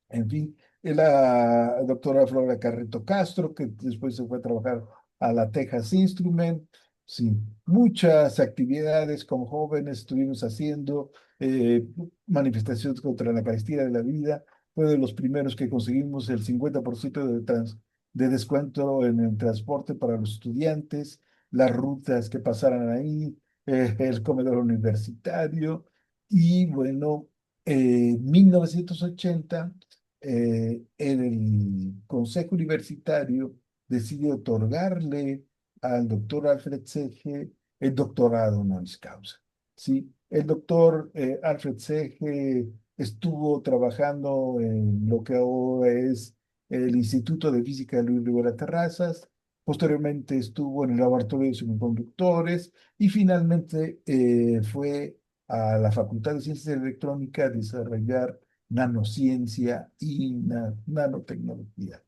en fin, la doctora Flora Carreto Castro, que después se fue a trabajar a la Texas Instrument. Sí, muchas actividades como jóvenes estuvimos haciendo, manifestaciones contra la carestía de la vida. Fue de los primeros que conseguimos el 50% de descuento en el transporte para los estudiantes, las rutas que pasaran ahí, el comedor universitario. Y bueno, 1980 el Consejo Universitario decide otorgarle al doctor Alfred Sege el doctorado honoris causa. ¿Sí? El doctor Alfred Sege estuvo trabajando en lo que ahora es el Instituto de Física de Luis Rivera Terrazas, posteriormente estuvo en el Laboratorio de Semiconductores y finalmente fue a la Facultad de Ciencias de Electrónica a desarrollar nanociencia y nanotecnología.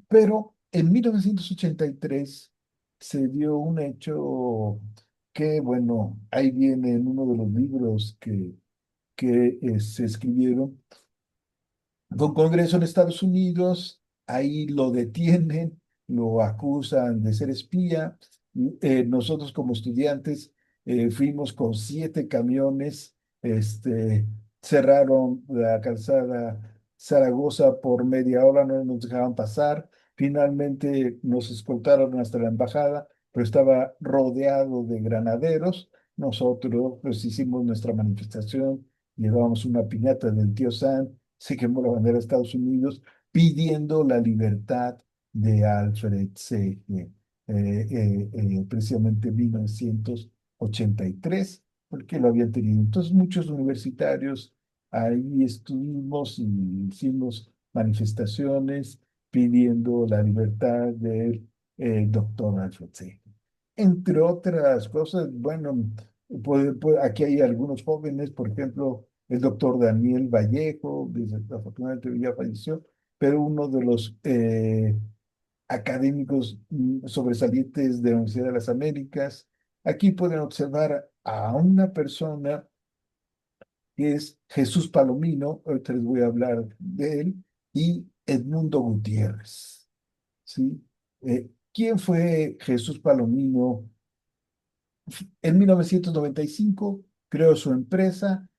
Pero en 1983 se dio un hecho que, bueno, ahí viene en uno de los libros que se escribieron, con Congreso en Estados Unidos, ahí lo detienen, lo acusan de ser espía. Nosotros como estudiantes fuimos con 7 camiones, este, cerraron la calzada Zaragoza por media hora, no nos dejaban pasar. Finalmente nos escoltaron hasta la embajada, pero estaba rodeado de granaderos. Nosotros pues hicimos nuestra manifestación, llevábamos una piñata del tío Sam, se quemó la bandera de Estados Unidos pidiendo la libertad de Alfred Sege, precisamente en 1983, porque lo habían tenido. Entonces muchos universitarios ahí estuvimos y hicimos manifestaciones pidiendo la libertad del doctor Alfred Sege. Entre otras cosas, bueno, aquí hay algunos jóvenes, por ejemplo, el doctor Daniel Vallejo, desafortunadamente ya falleció, pero uno de los académicos sobresalientes de la Universidad de las Américas. Aquí pueden observar a una persona que es Jesús Palomino, ahorita les voy a hablar de él, y Edmundo Gutiérrez. ¿Sí? ¿Quién fue Jesús Palomino? En 1995 creó su empresa,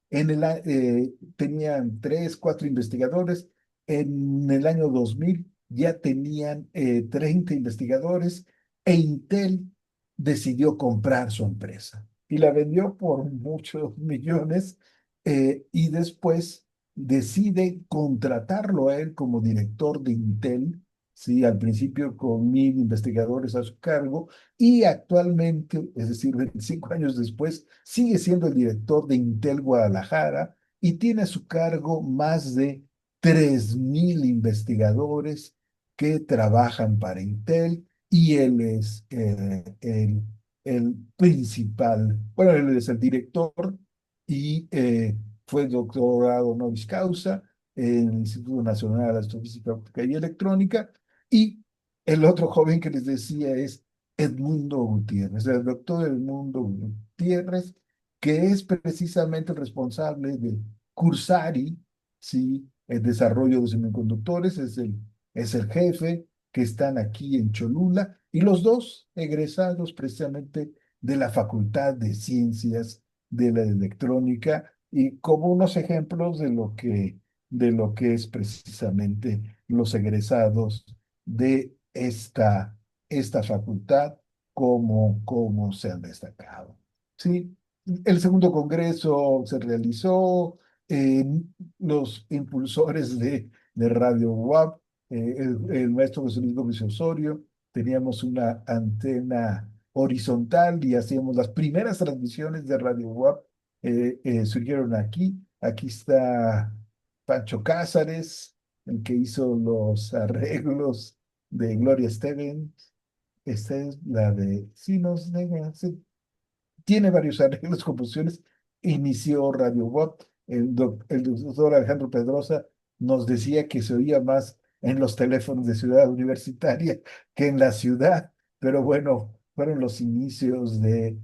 tenían 3, 4 investigadores, en el año 2000 ya tenían 30 investigadores e Intel decidió comprar su empresa y la vendió por muchos millones, y después decide contratarlo a él como director de Intel, sí, al principio con 1,000 investigadores a su cargo y actualmente, es decir, 25 años después, sigue siendo el director de Intel Guadalajara y tiene a su cargo más de 3,000 investigadores que trabajan para Intel y él es el principal, bueno, él es el director y fue doctorado honoris causa en el Instituto Nacional de Astrofísica Óptica y Electrónica. Y el otro joven que les decía es Edmundo Gutiérrez, el doctor Edmundo Gutiérrez, que es precisamente el responsable de Cursari, ¿sí? El desarrollo de semiconductores, es el jefe que están aquí en Cholula, y los dos egresados precisamente de la Facultad de Ciencias de la Electrónica, y como unos ejemplos de lo que es precisamente los egresados de esta facultad, como se han destacado. ¿Sí? El segundo congreso se realizó, eh, los impulsores de Radio UAP, el maestro José Luis Gómez Osorio, teníamos una antena horizontal y hacíamos las primeras transmisiones de Radio WAP, surgieron aquí. Aquí está Pancho Cázares, el que hizo los arreglos de Gloria Estefan. Esta es la de Si nos negan, sí, tiene varios arreglos, composiciones. Inició Radio Bot. El doctor Alejandro Pedrosa nos decía que se oía más en los teléfonos de Ciudad Universitaria que en la ciudad, pero bueno, fueron los inicios de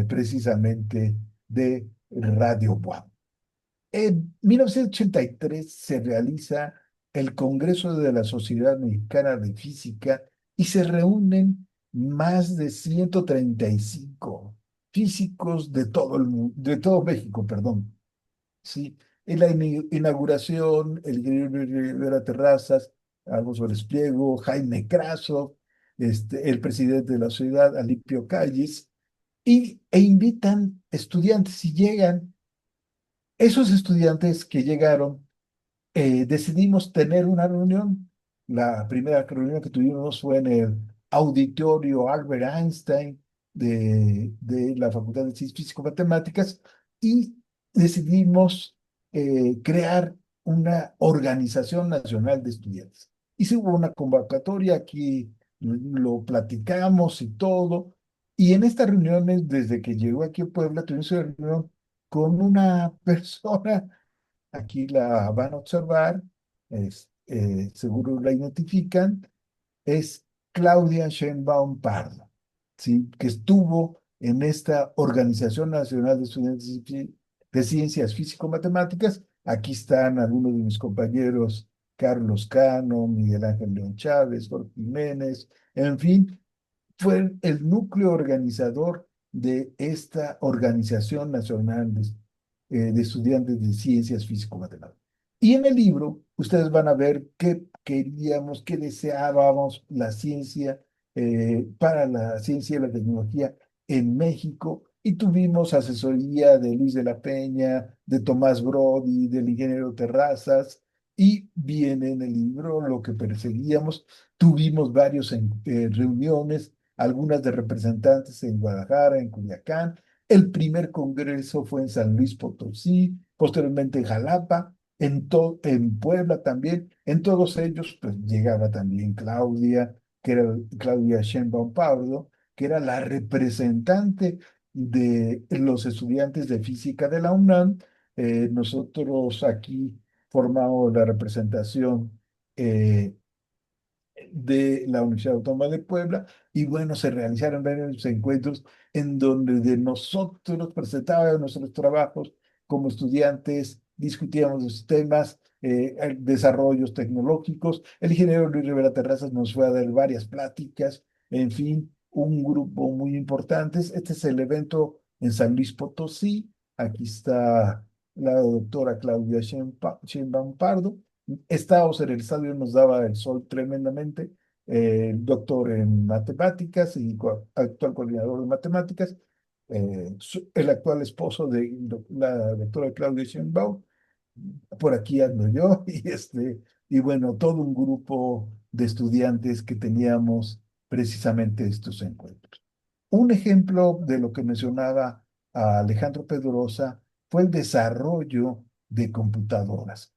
precisamente de Radio Bot. En 1983 se realiza el Congreso de la Sociedad Mexicana de Física y se reúnen más de 135 físicos de todo el mundo, de todo México, perdón. Sí, en la inauguración, el ingeniero Rivera Terrazas, Alfonso Espliego, Jaime Craso, el presidente de la ciudad, Alipio Calles, e invitan estudiantes y llegan esos estudiantes que llegaron. Decidimos tener una reunión. La primera reunión que tuvimos fue en el auditorio Albert Einstein de la Facultad de Ciencias Físico-Matemáticas y decidimos crear una organización nacional de estudiantes. Y se hubo una convocatoria, aquí lo platicamos y todo. Y en estas reuniones, desde que llegó aquí a Puebla, tuvimos una reunión con una persona. Aquí la van a observar, seguro la identifican, es Claudia Sheinbaum Pardo, ¿sí? Que estuvo en esta Organización Nacional de Estudiantes de Ciencias Físico-Matemáticas. Aquí están algunos de mis compañeros, Carlos Cano, Miguel Ángel León Chávez, Jorge Jiménez, en fin, fue el núcleo organizador de esta Organización Nacional de Estudiantes de Ciencias Físico-Matemáticas. Y en el libro ustedes van a ver qué queríamos, qué deseábamos la ciencia, para la ciencia y la tecnología en México. Y tuvimos asesoría de Luis de la Peña, de Tomás Brody, del ingeniero Terrazas, y viene en el libro lo que perseguíamos. Tuvimos varias reuniones, algunas de representantes en Guadalajara, en Culiacán. El primer congreso fue en San Luis Potosí, posteriormente en Jalapa, en Puebla también. En todos ellos, pues llegaba también Claudia, que era Claudia Sheinbaum Pardo, que era la representante de los estudiantes de física de la UNAM. Nosotros aquí formamos la representación eh, de la Universidad Autónoma de Puebla, y bueno, se realizaron varios encuentros en donde de nosotros presentábamos nuestros trabajos como estudiantes, discutíamos los temas, desarrollos tecnológicos. El ingeniero Luis Rivera Terrazas nos fue a dar varias pláticas, en fin, un grupo muy importante. Este es el evento en San Luis Potosí. Aquí está la doctora Claudia Sheinbaum Pardo. Estábamos en el estadio, nos daba el sol tremendamente. El doctor en matemáticas y actual coordinador de matemáticas, el actual esposo de la doctora Claudia Sheinbaum. Por aquí ando yo, y bueno, todo un grupo de estudiantes que teníamos precisamente estos encuentros. Un ejemplo de lo que mencionaba a Alejandro Pedrosa fue el desarrollo de computadoras,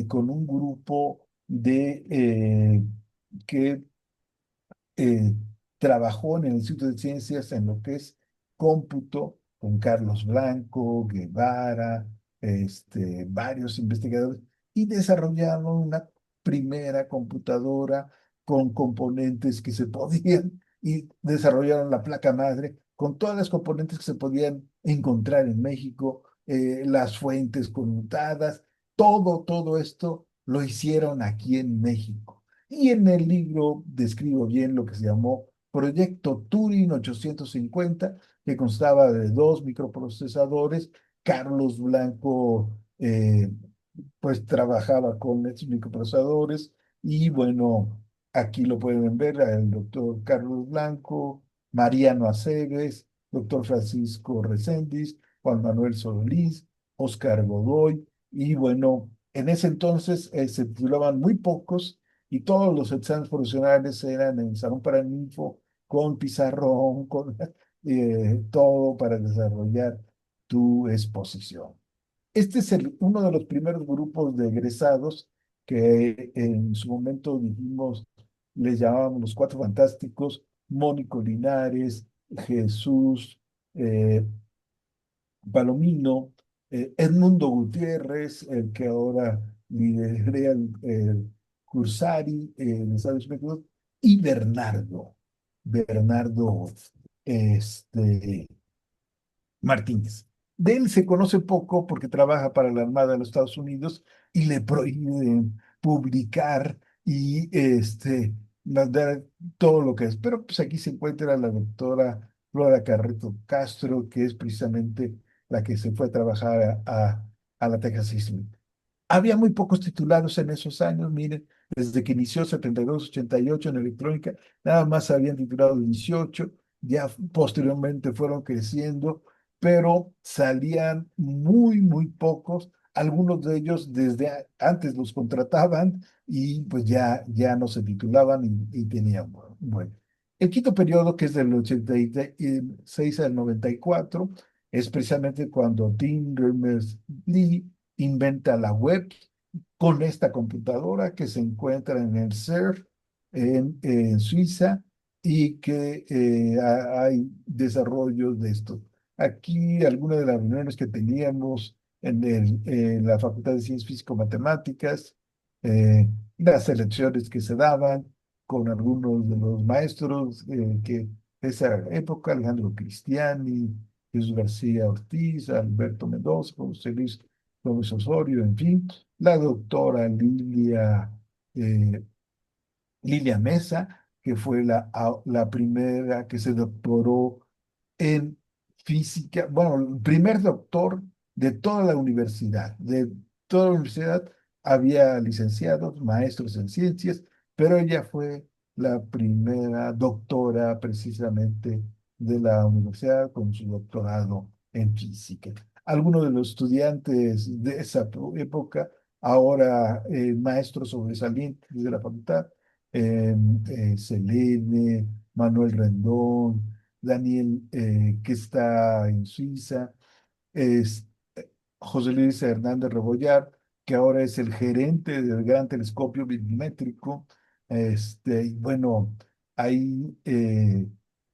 con un grupo que eh, trabajó en el Instituto de Ciencias en lo que es cómputo, con Carlos Blanco, Guevara, varios investigadores, y desarrollaron una primera computadora con componentes que se podían, y desarrollaron la placa madre con todas las componentes que se podían encontrar en México, las fuentes conmutadas, todo esto lo hicieron aquí en México. Y en el libro describo bien lo que se llamó Proyecto Turing 850, que constaba de dos microprocesadores. Carlos Blanco, pues trabajaba con estos microprocesadores, y bueno, aquí lo pueden ver, el doctor Carlos Blanco, Mariano Aceves, doctor Francisco Reséndiz, Juan Manuel Solís, Oscar Godoy. Y bueno, en ese entonces se titulaban muy pocos, y todos los exámenes profesionales eran en Salón Paraninfo, con pizarrón, con todo para desarrollar tu exposición. Este es uno de los primeros grupos de egresados que en su momento dijimos, les llamábamos los Cuatro Fantásticos: Mónico Linares, Jesús, eh, Palomino, Edmundo Gutiérrez, el que ahora lidera el Cursari de Estados Unidos, y Bernardo, este, Martínez. De él se conoce poco porque trabaja para la Armada de los Estados Unidos y le prohíben publicar y mandar todo lo que es. Pero pues aquí se encuentra la doctora Flora Carreto Castro, que es precisamente la que se fue a trabajar a la Texas System. Había muy pocos titulados en esos años, miren, desde que inició 72, 88 en electrónica, nada más habían titulado 18, ya posteriormente fueron creciendo, pero salían muy pocos. Algunos de ellos desde antes los contrataban y pues ya no se titulaban y tenían, bueno. El quinto periodo, que es del 86 al 94, es precisamente cuando Tim Berners-Lee inventa la web con esta computadora que se encuentra en el CERN en Suiza y que hay desarrollos de esto. Aquí algunas de las reuniones que teníamos en la Facultad de Ciencias Físico-Matemáticas, las elecciones que se daban con algunos de los maestros que de esa época: Alejandro Cristiani, Jesús García Ortiz, Alberto Mendoza, José Luis Gómez Osorio, en fin, la doctora eh, Lilia Mesa, que fue la primera que se doctoró en física, bueno, el primer doctor de toda la universidad. De toda la universidad había licenciados, maestros en ciencias, pero ella fue la primera doctora precisamente de la universidad con su doctorado en física. Algunos de los estudiantes de esa época, ahora maestros sobresalientes de la facultad, Selene, Manuel Rendón, Daniel, que está en Suiza, es José Luis Hernández Rebollar, que ahora es el gerente del Gran Telescopio Milimétrico. Y bueno, hay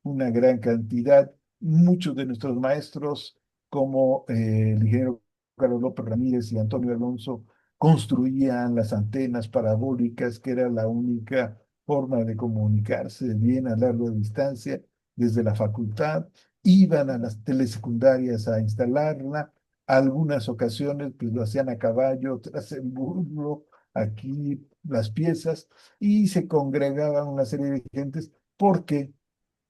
una gran cantidad, muchos de nuestros maestros, como el ingeniero Carlos López Ramírez y Antonio Alonso, construían las antenas parabólicas, que era la única forma de comunicarse bien a larga distancia desde la facultad. Iban a las telesecundarias a instalarla. Algunas ocasiones pues lo hacían a caballo, otras en burro, aquí las piezas, y se congregaban una serie de gentes porque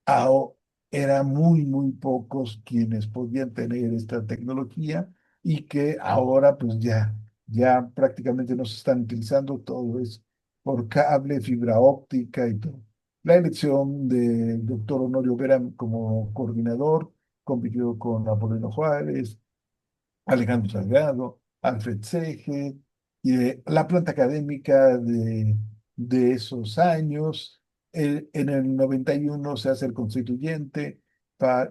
AO eran muy pocos quienes podían tener esta tecnología y que ahora pues ya prácticamente no se están utilizando. Todo es por cable, fibra óptica y todo. La elección del doctor Honorio Vera como coordinador compitió con Apolonio Juárez, Alejandro Salgado, Alfred Sege, y de la planta académica de esos años. En el 91 se hace el constituyente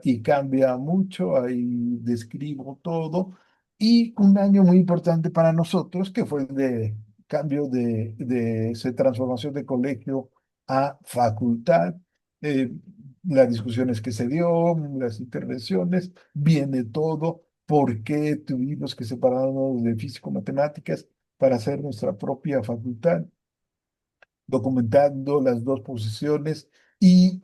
y cambia mucho, ahí describo todo. Y un año muy importante para nosotros, que fue el de cambio de transformación de colegio a facultad. eh, las discusiones que se dio, las intervenciones, viene todo por qué tuvimos que separarnos de físico-matemáticas para hacer nuestra propia facultad, documentando las dos posiciones y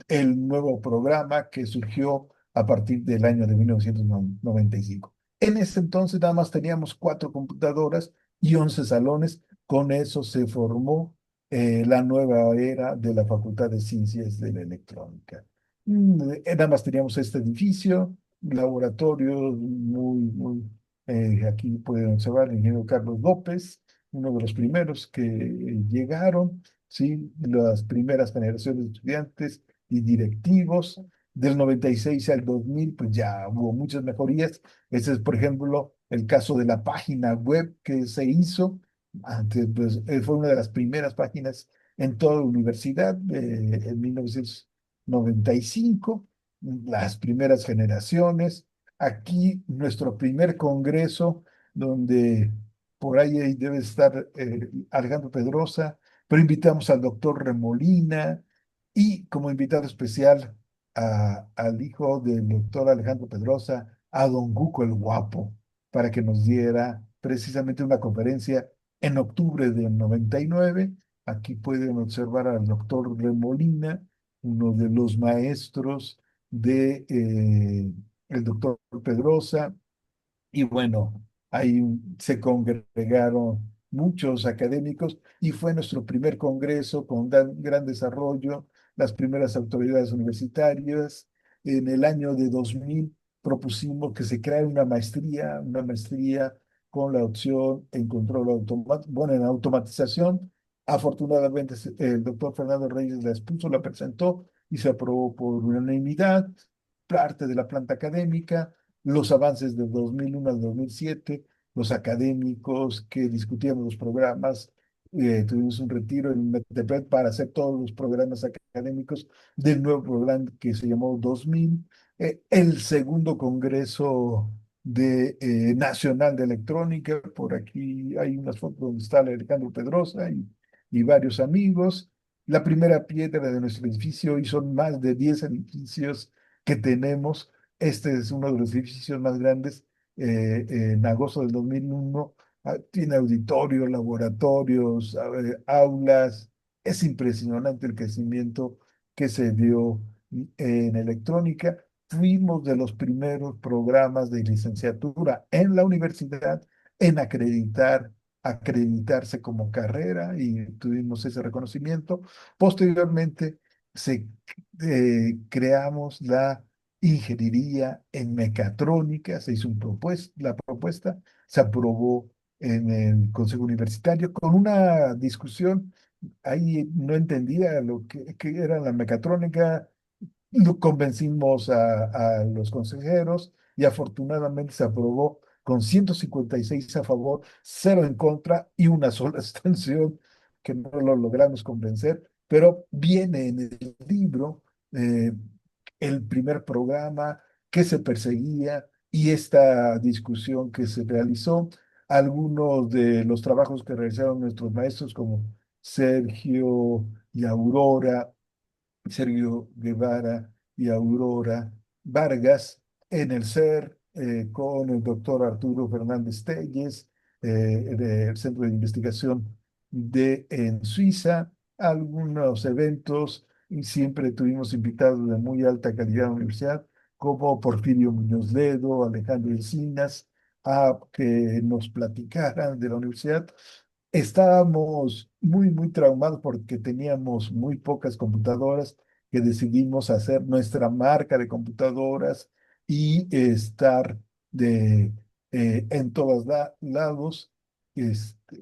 el nuevo programa que surgió a partir del año de 1995. En ese entonces nada más teníamos 4 computadoras y 11 salones. Con eso se formó la nueva era de la Facultad de Ciencias de la Electrónica. Nada más teníamos este edificio, laboratorios aquí pueden observar el ingeniero Carlos López, uno de los primeros que llegaron, ¿sí? Las primeras generaciones de estudiantes y directivos. Del 96 al 2000, pues ya hubo muchas mejorías. Ese es, por ejemplo, el caso de la página web que se hizo. Antes, pues, fue una de las primeras páginas en toda la universidad, en 1900 95, las primeras generaciones. Aquí nuestro primer congreso, donde por ahí debe estar Alejandro Pedrosa, pero invitamos al doctor Remolina y como invitado especial al hijo del doctor Alejandro Pedrosa, a don Guco el Guapo, para que nos diera precisamente una conferencia en octubre del 99. Aquí pueden observar al doctor Remolina, uno de los maestros de el doctor Pedrosa, y bueno, ahí se congregaron muchos académicos y fue nuestro primer congreso con gran desarrollo, las primeras autoridades universitarias. En el año de 2000 propusimos que se crea una maestría con la opción en control automático, bueno, en automatización. Afortunadamente, el doctor Fernando Reyes la expuso, la presentó y se aprobó por unanimidad, parte de la planta académica, los avances de 2001 al 2007, los académicos que discutíamos los programas, tuvimos un retiro en Metepec para hacer todos los programas académicos del nuevo programa que se llamó 2000, el segundo congreso nacional de electrónica, por aquí hay unas fotos donde está Alejandro Pedrosa y varios amigos. La primera piedra de nuestro edificio, y son más de 10 edificios que tenemos. Este es uno de los edificios más grandes. En agosto del 2001 tiene auditorio, laboratorios, aulas. Es impresionante el crecimiento que se dio en electrónica. Fuimos de los primeros programas de licenciatura en la universidad en acreditarse como carrera y tuvimos ese reconocimiento. Posteriormente, creamos la ingeniería en mecatrónica, se hizo la propuesta, se aprobó en el Consejo Universitario con una discusión. Ahí no entendía que era la mecatrónica, lo convencimos a los consejeros y afortunadamente se aprobó con 156 a favor, 0 en contra y una sola abstención, que no lo logramos convencer, pero viene en el libro eh, el primer programa que se perseguía y esta discusión que se realizó. Algunos de los trabajos que realizaron nuestros maestros como Sergio y Aurora, Sergio Guevara y Aurora Vargas en el CER, con el doctor Arturo Fernández Telles, del Centro de Investigación en Suiza, algunos eventos, y siempre tuvimos invitados de muy alta calidad en la universidad, como Porfirio Muñoz Ledo, Alejandro Encinas, a que nos platicaran de la universidad. Estábamos muy traumados porque teníamos muy pocas computadoras, que decidimos hacer nuestra marca de computadoras y estar en todos lados.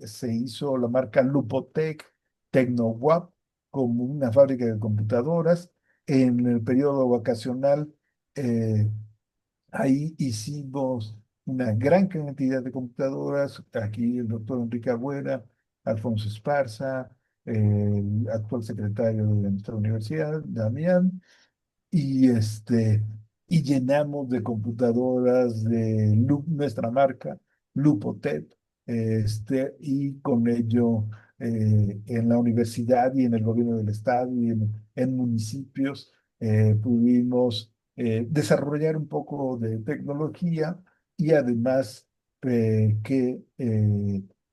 Se hizo la marca Lupotec Tecnowap como una fábrica de computadoras. En el periodo vacacional, eh, ahí hicimos una gran cantidad de computadoras. Aquí el doctor Enrique Agüera, Alfonso Esparza, el actual secretario de nuestra universidad, Damián, y llenamos de computadoras de nuestra marca, Lupotet, y con ello en la universidad y en el gobierno del estado y en municipios pudimos desarrollar un poco de tecnología y además que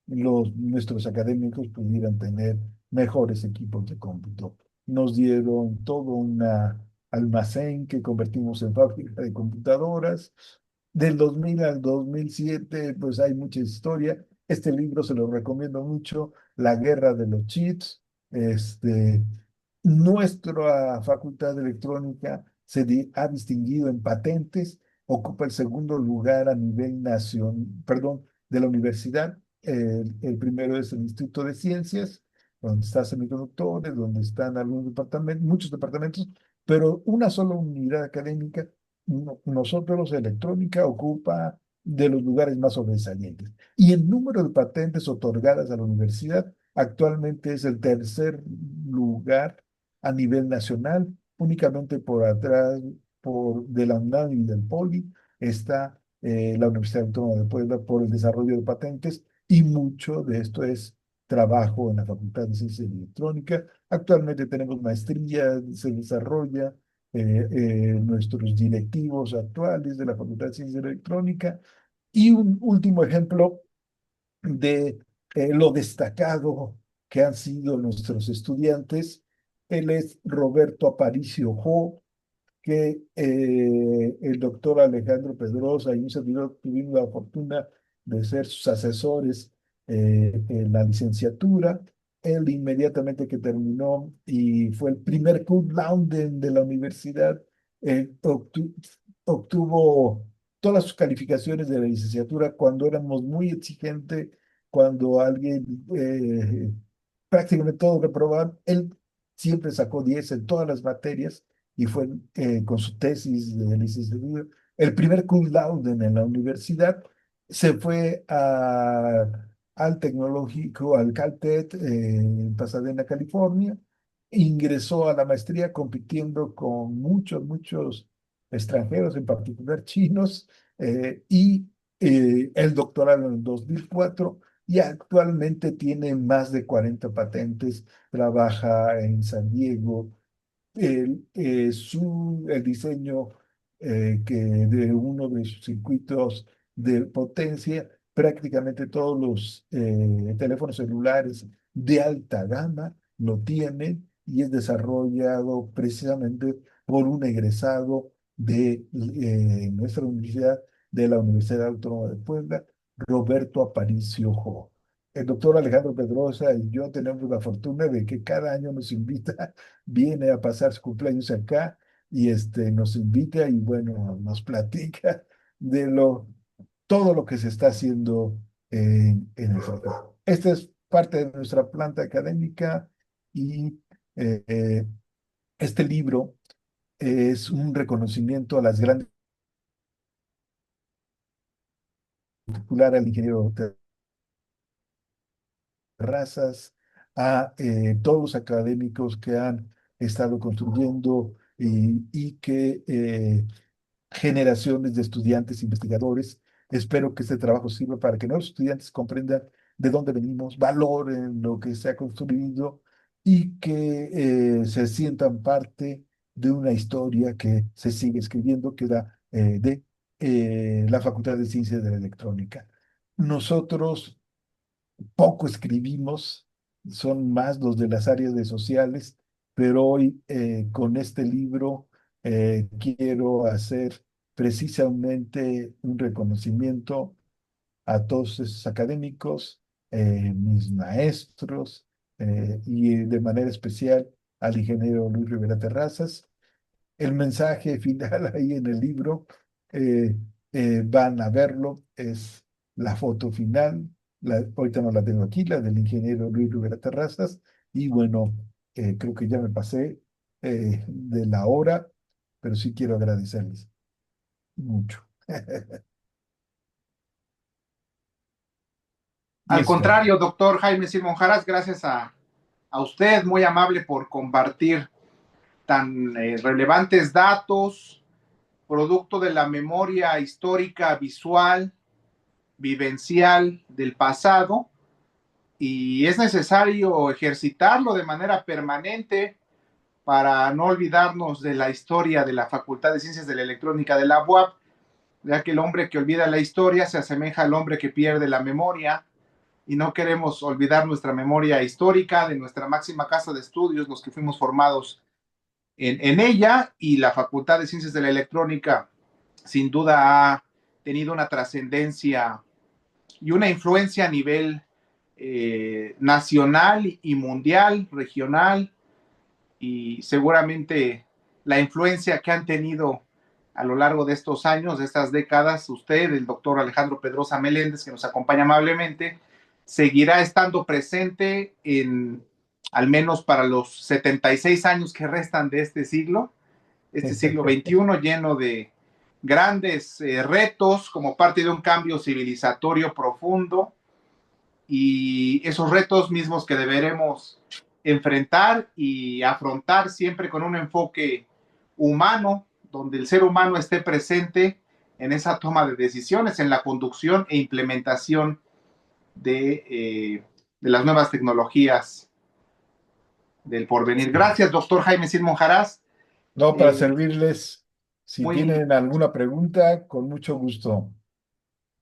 nuestros académicos pudieran tener mejores equipos de cómputo. Nos dieron todo una almacén que convertimos en fábrica de computadoras. Del 2000 al 2007, pues hay mucha historia. Este libro se lo recomiendo mucho, La Guerra de los Cheats. Nuestra Facultad de Electrónica ha distinguido en patentes, ocupa el segundo lugar a nivel nacional, perdón, de la universidad. El primero es el Instituto de Ciencias, donde está semiconductores, donde están algunos departamentos, muchos departamentos, pero una sola unidad académica. Nosotros, electrónica, ocupa de los lugares más sobresalientes. Y el número de patentes otorgadas a la universidad actualmente es el tercer lugar a nivel nacional, únicamente por atrás, de la UNAM y del POLI, está la Universidad Autónoma de Puebla por el desarrollo de patentes, y mucho de esto es trabajo en la Facultad de Ciencias de Electrónica. Actualmente tenemos maestría, se desarrolla, nuestros directivos actuales de la Facultad de Ciencias de Electrónica. Y un último ejemplo de lo destacado que han sido nuestros estudiantes. Él es Roberto Aparicio Jo, que el doctor Alejandro Pedrosa y un servidor tuvimos la fortuna de ser sus asesores en la licenciatura. Él inmediatamente que terminó y fue el primer cum laude de la universidad, obtuvo todas sus calificaciones de la licenciatura cuando éramos muy exigentes, cuando alguien prácticamente todo reprobaban. Él siempre sacó 10 en todas las materias y fue con su tesis de licenciatura el primer cum laude en la universidad. Se fue al tecnológico, al Caltech, en Pasadena, California. Ingresó a la maestría compitiendo con muchos extranjeros, en particular chinos, y el doctorado en el 2004, y actualmente tiene más de 40 patentes, trabaja en San Diego. El diseño de uno de sus circuitos de potencia, prácticamente todos los teléfonos celulares de alta gama lo tienen, y es desarrollado precisamente por un egresado de nuestra universidad, de la Universidad Autónoma de Puebla, Roberto Aparicio Jo. El doctor Alejandro Pedrosa y yo tenemos la fortuna de que cada año nos invita, viene a pasar su cumpleaños acá, y nos invita y bueno, nos platica de todo lo que se está haciendo en el sector. Esta es parte de nuestra planta académica, y eh, este libro es un reconocimiento a las grandes, en particular al ingeniero Terrazas, a todos los académicos que han estado construyendo, y que generaciones de estudiantes investigadores. Espero que este trabajo sirva para que nuevos estudiantes comprendan de dónde venimos, valoren lo que se ha construido, y que se sientan parte de una historia que se sigue escribiendo, que da de la Facultad de Ciencias de la Electrónica. Nosotros poco escribimos, son más los de las áreas de sociales, pero hoy con este libro quiero hacer precisamente un reconocimiento a todos esos académicos, mis maestros, y de manera especial al ingeniero Luis Rivera Terrazas. El mensaje final ahí en el libro, eh, van a verlo, es la foto final. Ahorita no la tengo aquí, la del ingeniero Luis Rivera Terrazas, y bueno, creo que ya me pasé de la hora, pero sí quiero agradecerles mucho. Al Listo. contrario, doctor Jaime Simón Jaras, gracias a usted, muy amable por compartir tan relevantes datos, producto de la memoria histórica, visual, vivencial del pasado, y es necesario ejercitarlo de manera permanente para no olvidarnos de la historia de la Facultad de Ciencias de la Electrónica de la UAP, ya que el hombre que olvida la historia se asemeja al hombre que pierde la memoria, y no queremos olvidar nuestra memoria histórica de nuestra máxima casa de estudios, los que fuimos formados en ella, y la Facultad de Ciencias de la Electrónica sin duda ha tenido una trascendencia y una influencia a nivel nacional y mundial, regional, y seguramente la influencia que han tenido a lo largo de estos años, de estas décadas, usted, el doctor Alejandro Pedrosa Meléndez, que nos acompaña amablemente, seguirá estando presente al menos para los 76 años que restan de este siglo XXI, lleno de grandes retos como parte de un cambio civilizatorio profundo, y esos retos mismos que deberemos enfrentar y afrontar siempre con un enfoque humano, donde el ser humano esté presente en esa toma de decisiones, en la conducción e implementación de las nuevas tecnologías del porvenir. Gracias, doctor Jaime Cid Monjarás. No, para servirles. Si muy, tienen alguna pregunta, con mucho gusto.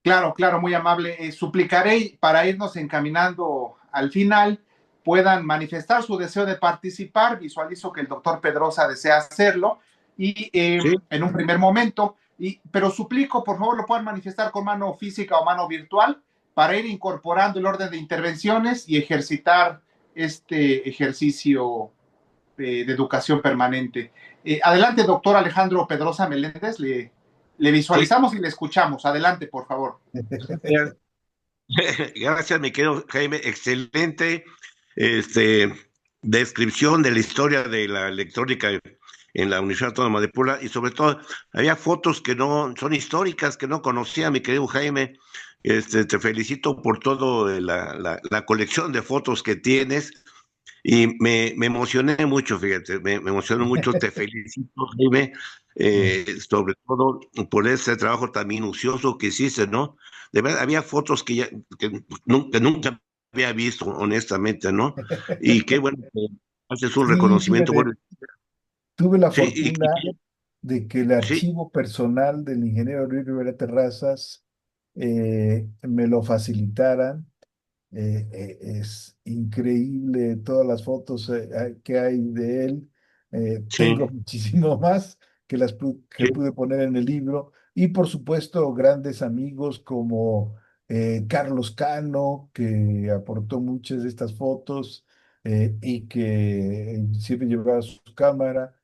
Claro, claro, muy amable. Suplicaré para irnos encaminando al final, puedan manifestar su deseo de participar. Visualizo que el doctor Pedrosa desea hacerlo y Sí. en un primer momento, pero suplico, por favor, lo puedan manifestar con mano física o mano virtual para ir incorporando el orden de intervenciones y ejercitar este ejercicio de educación permanente. Adelante, doctor Alejandro Pedrosa Meléndez, le visualizamos y le escuchamos. Adelante, por favor. Gracias, mi querido Jaime. Excelente descripción de la historia de la electrónica en la Universidad Autónoma de Puebla, y sobre todo había fotos que no son históricas, que no conocía, mi querido Jaime. Te felicito por todo la colección de fotos que tienes, y me emocioné mucho, fíjate, me emocionó mucho. Te felicito, Jaime, sobre todo por ese trabajo tan minucioso que hiciste, ¿no? De verdad, había fotos que nunca había visto, honestamente, ¿no? Y qué bueno que haces un Sí, reconocimiento. fíjate, Bueno, tuve la sí, fortuna de que el sí, archivo personal del ingeniero Luis Rivera Terrazas me lo facilitaran. Es increíble todas las fotos que hay de él. Tengo sí, muchísimo más que que sí, pude poner en el libro. Y por supuesto, grandes amigos como Carlos Cano, que aportó muchas de estas fotos y que siempre llevaba su cámara.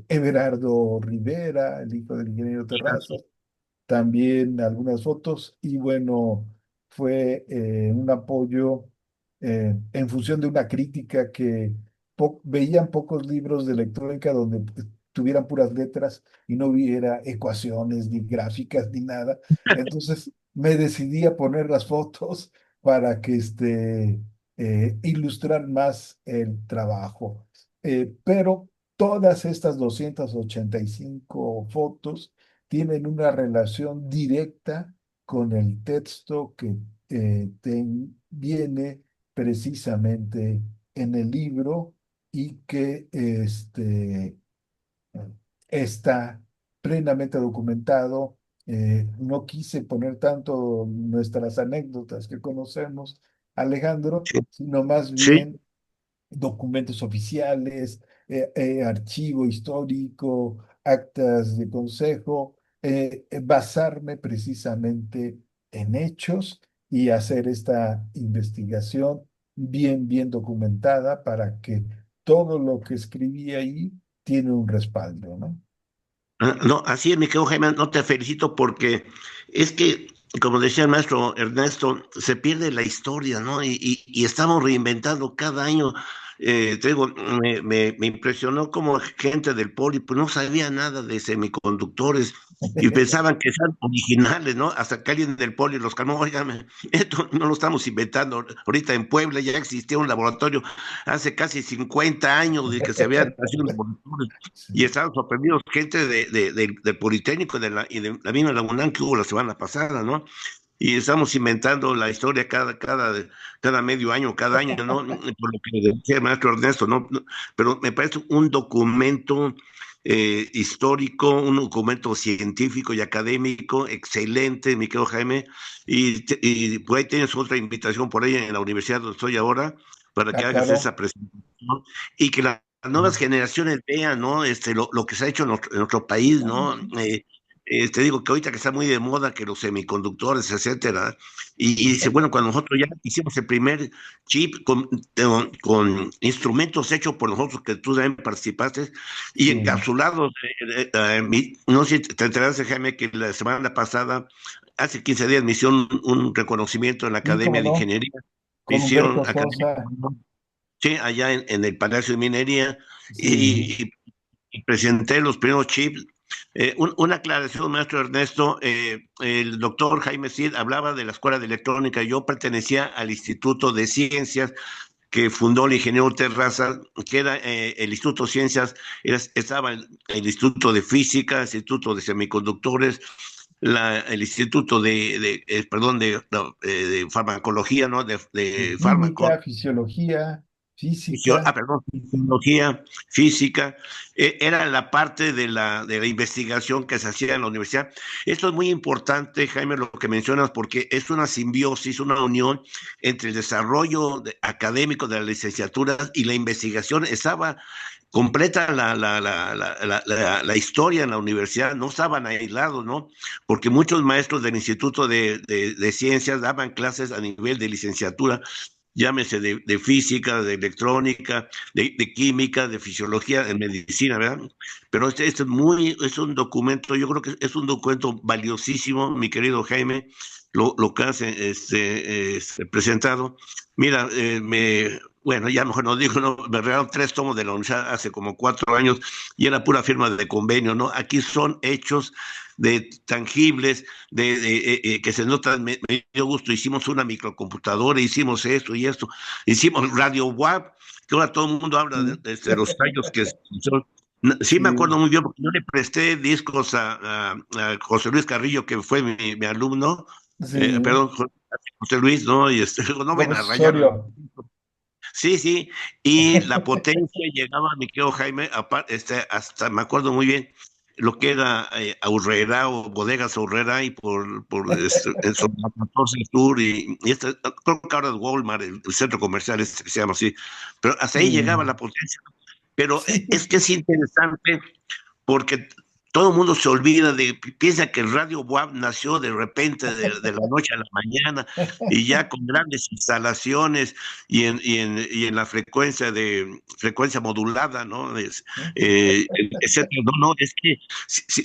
Everardo Rivera, el hijo del ingeniero Terrazas, también algunas fotos. Y bueno, fue un apoyo en función de una crítica que veían pocos libros de electrónica donde tuvieran puras letras y no hubiera ecuaciones ni gráficas ni nada. Entonces me decidí a poner las fotos para que ilustrar más el trabajo. Pero todas estas 285 fotos tienen una relación directa con el texto que viene precisamente en el libro y que está plenamente documentado. No quise poner tanto nuestras anécdotas que conocemos, Alejandro, sí, sino más sí. bien documentos oficiales, archivo histórico, actas de consejo, basarme precisamente en hechos y hacer esta investigación bien documentada para que todo lo que escribí ahí tiene un respaldo, ¿no? No, así es, mi querido Jaime, no, te felicito porque es que, como decía el maestro Ernesto, se pierde la historia, ¿no? Y estamos reinventando cada año. Te digo, me impresionó como gente del Poli pues no sabía nada de semiconductores y pensaban que eran originales, ¿no? Hasta que alguien del Poli los calmó. Oigan, esto no lo estamos inventando. Ahorita en Puebla ya existía un laboratorio hace casi 50 años de que se habían nacido un laboratorio, y Sí, estaban sorprendidos gente del Politécnico y de la misma la UNAM que hubo la semana pasada, ¿no? Y estamos inventando la historia cada medio año, cada año, ¿no? Por lo que decía el maestro Ernesto, ¿no? Pero me parece un documento histórico, un documento científico y académico excelente, mi querido Jaime, y por ahí tienes otra invitación por ahí en la universidad donde estoy ahora, para que hagas claro. esa presentación y que las nuevas generaciones vean, ¿no? Lo que se ha hecho en nuestro país, ¿no? Te digo que ahorita que está muy de moda que los semiconductores, etcétera, y dice, bueno, cuando nosotros ya hicimos el primer chip con instrumentos hechos por nosotros, que tú también participaste, y Sí, encapsulados, no sé si te enteraste, Jaime, que la semana pasada, hace 15 días, me hicieron un reconocimiento en la sí, cómo Academia de no, Ingeniería, me con hicieron Humberto Academia, Sosa. sí, allá en el Palacio de Minería, Sí, y, y presenté los primeros chips. Una aclaración, maestro Ernesto, el doctor Jaime Cid hablaba de la Escuela de Electrónica, yo pertenecía al Instituto de Ciencias, que fundó el ingeniero Terraza, que era el Instituto de Ciencias, estaba el Instituto de Física, el Instituto de Semiconductores, el Instituto perdón, de Farmacología, ¿no? De fármacos. Química, fisiología, física. Perdón, fisiología, física, era la parte de la investigación que se hacía en la universidad. Esto es muy importante, Jaime, lo que mencionas, porque es una simbiosis, una unión entre el desarrollo académico de las licenciaturas y la investigación. Estaba completa la historia en la universidad, no estaban aislados, ¿no? Porque muchos maestros del Instituto de Ciencias daban clases a nivel de licenciatura, llámese de física, de electrónica, de química, de fisiología, de medicina, ¿verdad? Pero este es un documento, yo creo que es un documento valiosísimo, mi querido Jaime, lo que has presentado. Mira, bueno, ya mejor no digo, no, me regalaron 3 tomos de la universidad hace como 4 años y era pura firma de convenio, ¿no? Aquí son hechos tangibles, que se notan. Me dio gusto, hicimos una microcomputadora, hicimos esto y esto, hicimos Radio WAP, que ahora todo el mundo habla de los tallos que son. Sí, me acuerdo muy bien, porque yo le presté discos a José Luis Carrillo, que fue mi alumno, Sí, perdón, José Luis, ¿no? Y no ven a profesor rayar. Osorio. Sí, sí, y la potencia llegaba, mi querido Jaime, hasta me acuerdo muy bien lo que era Aurrera o Bodegas Aurrera y en sobre la 14 Sur creo que ahora es Walmart, el centro comercial que se llama así, pero hasta ahí llegaba la potencia. Pero es que es interesante porque todo el mundo se olvida piensa que el Radio WAP nació de repente, de la noche a la mañana, y ya con grandes instalaciones y en la frecuencia modulada, ¿no? Etcétera. No, no, es que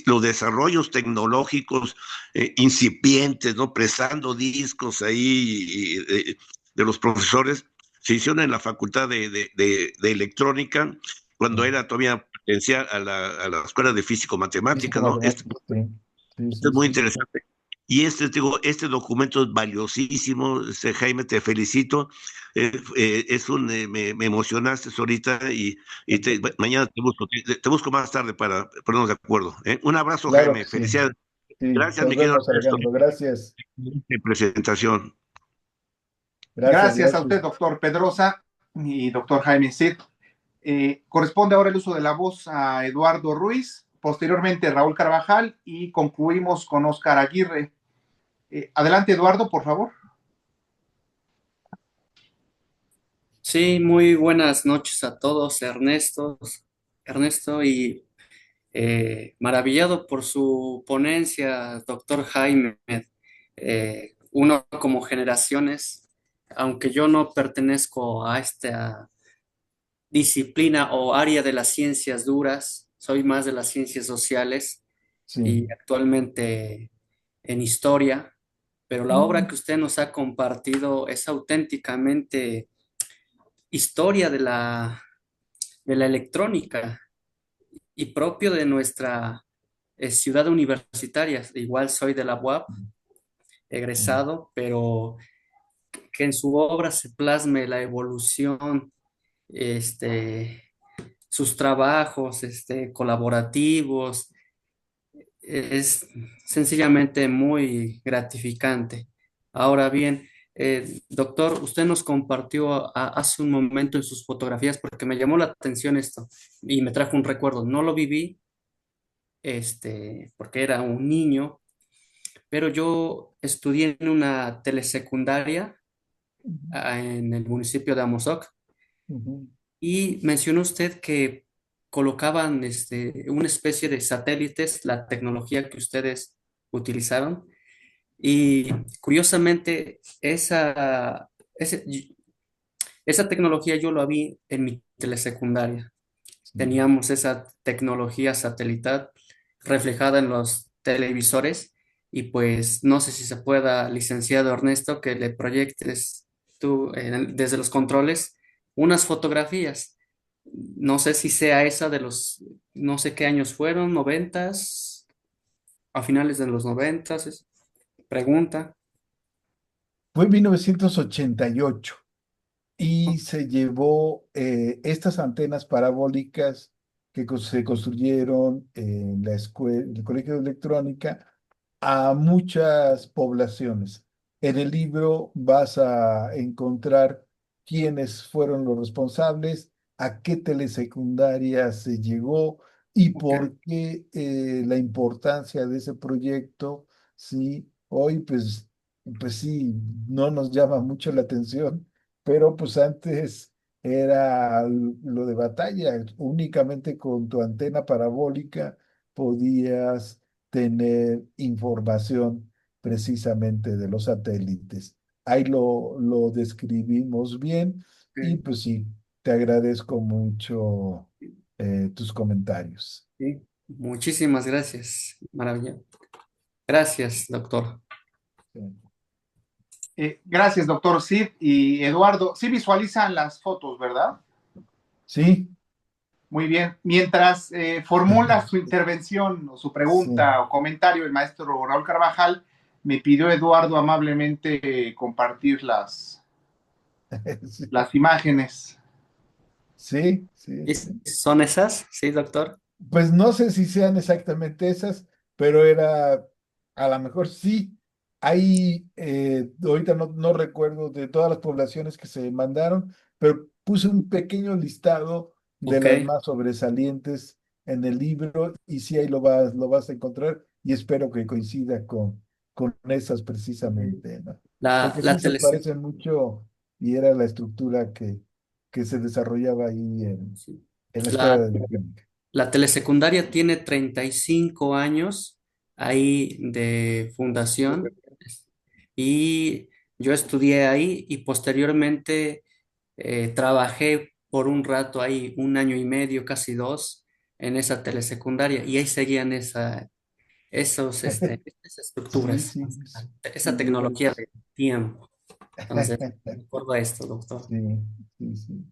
los desarrollos tecnológicos incipientes, ¿no? Prestando discos ahí de los profesores, se hicieron en la Facultad de Electrónica, cuando era todavía pertenecía a la Escuela de Físico-Matemática, ¿no? Sí, sí, Esto sí, es muy sí. interesante. Y este documento es valiosísimo, Jaime, te felicito. Me emocionaste ahorita mañana te busco más tarde para ponernos de acuerdo. Un abrazo, Claro que Jaime. sí. Felicidades. Sí, Gracias, nos mi querido vemos, Ernesto. Alejandro. Gracias. Presentación. Gracias, Gracias a usted, gracias. doctor Pedrosa y doctor Jaime Cid. Corresponde ahora el uso de la voz a Eduardo Ruiz, posteriormente Raúl Carvajal y concluimos con Oscar Aguirre. Adelante, Eduardo, por favor. Sí, muy buenas noches a todos, Ernesto, y maravillado por su ponencia, doctor Jaime. Uno como generaciones, aunque yo no pertenezco a esta disciplina o área de las ciencias duras, soy más de las ciencias sociales y Sí. actualmente en historia, pero la obra que usted nos ha compartido es auténticamente historia de la electrónica y propio de nuestra ciudad universitaria. Igual soy de la UAP, egresado, pero que en su obra se plasme la evolución, sus trabajos, colaborativos, es sencillamente muy gratificante. Ahora bien, doctor, usted nos compartió hace un momento en sus fotografías porque me llamó la atención esto y me trajo un recuerdo. No lo viví, porque era un niño, pero yo estudié en una telesecundaria en el municipio de Amozoc Ujú. y mencionó usted que colocaban una especie de satélites, la tecnología que ustedes utilizaron. Y curiosamente, esa tecnología yo la vi en mi telesecundaria. Sí. Teníamos esa tecnología satelital reflejada en los televisores y pues no sé si se pueda, licenciado Ernesto, que le proyectes tú desde los controles unas fotografías. No sé si sea esa no sé qué años fueron, noventas, a finales de los noventas, pregunta. Fue en 1988. y se llevó estas antenas parabólicas se construyeron en la escuela, el Colegio de Electrónica a muchas poblaciones. En el libro vas a encontrar quiénes fueron los responsables, a qué telesecundaria se llegó y Ok, por qué la importancia de ese proyecto. Sí, hoy pues sí, no nos llama mucho la atención, pero pues antes era lo de batalla. Únicamente con tu antena parabólica podías tener información precisamente de los satélites. Ahí lo describimos bien y ok, pues sí, te agradezco mucho tus comentarios. sí. Muchísimas gracias. Maravilla. Gracias, doctor. Sí. Gracias, doctor Sid y Eduardo. Sí visualizan las fotos, ¿verdad? Sí, Muy bien. Mientras formula su intervención o su sí. pregunta o comentario, el maestro Raúl Carvajal me pidió Eduardo amablemente compartir Sí, las imágenes. sí, sí, ¿Y sí. son esas? Sí, doctor. Pues no sé si sean exactamente esas, pero era, a lo mejor sí. Hay, ahorita no recuerdo de todas las poblaciones que se mandaron, pero puse un pequeño listado de Ok. las más sobresalientes en el libro y sí ahí lo vas a encontrar y espero que coincida con esas precisamente, ¿no? La, Porque sí la se tele- parecen mucho y era la estructura que se desarrollaba ahí sí. en la escuela La, de electrónica. la telesecundaria tiene 35 años ahí de fundación y yo estudié ahí y posteriormente trabajé por un rato ahí, un año y medio, casi dos, en esa telesecundaria y ahí seguían esas Sí, estructuras, sí, esa sí, tecnología de tiempo. Entonces, recuerdo esto, doctor. sí, sí, sí.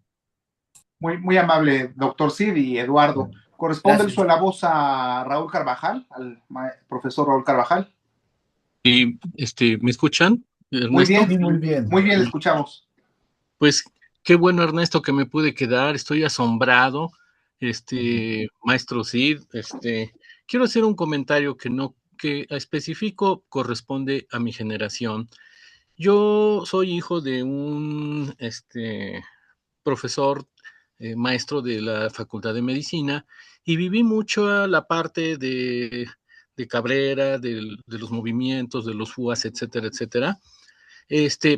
Muy, muy amable, doctor Sid y Eduardo. Corresponde el uso Gracias. de la voz a Raúl Carvajal, al profesor Raúl Carvajal. Y ¿me escuchan, Muy Ernesto? bien, Sí, muy bien, le Sí. escuchamos. Pues qué bueno, Ernesto, que me pude quedar. Estoy asombrado, maestro Cid. Quiero hacer un comentario que específico corresponde a mi generación. Yo soy hijo de un profesor, maestro de la Facultad de Medicina, y viví mucho a la parte de Cabrera, de los movimientos, de los FUAS, etcétera, etcétera.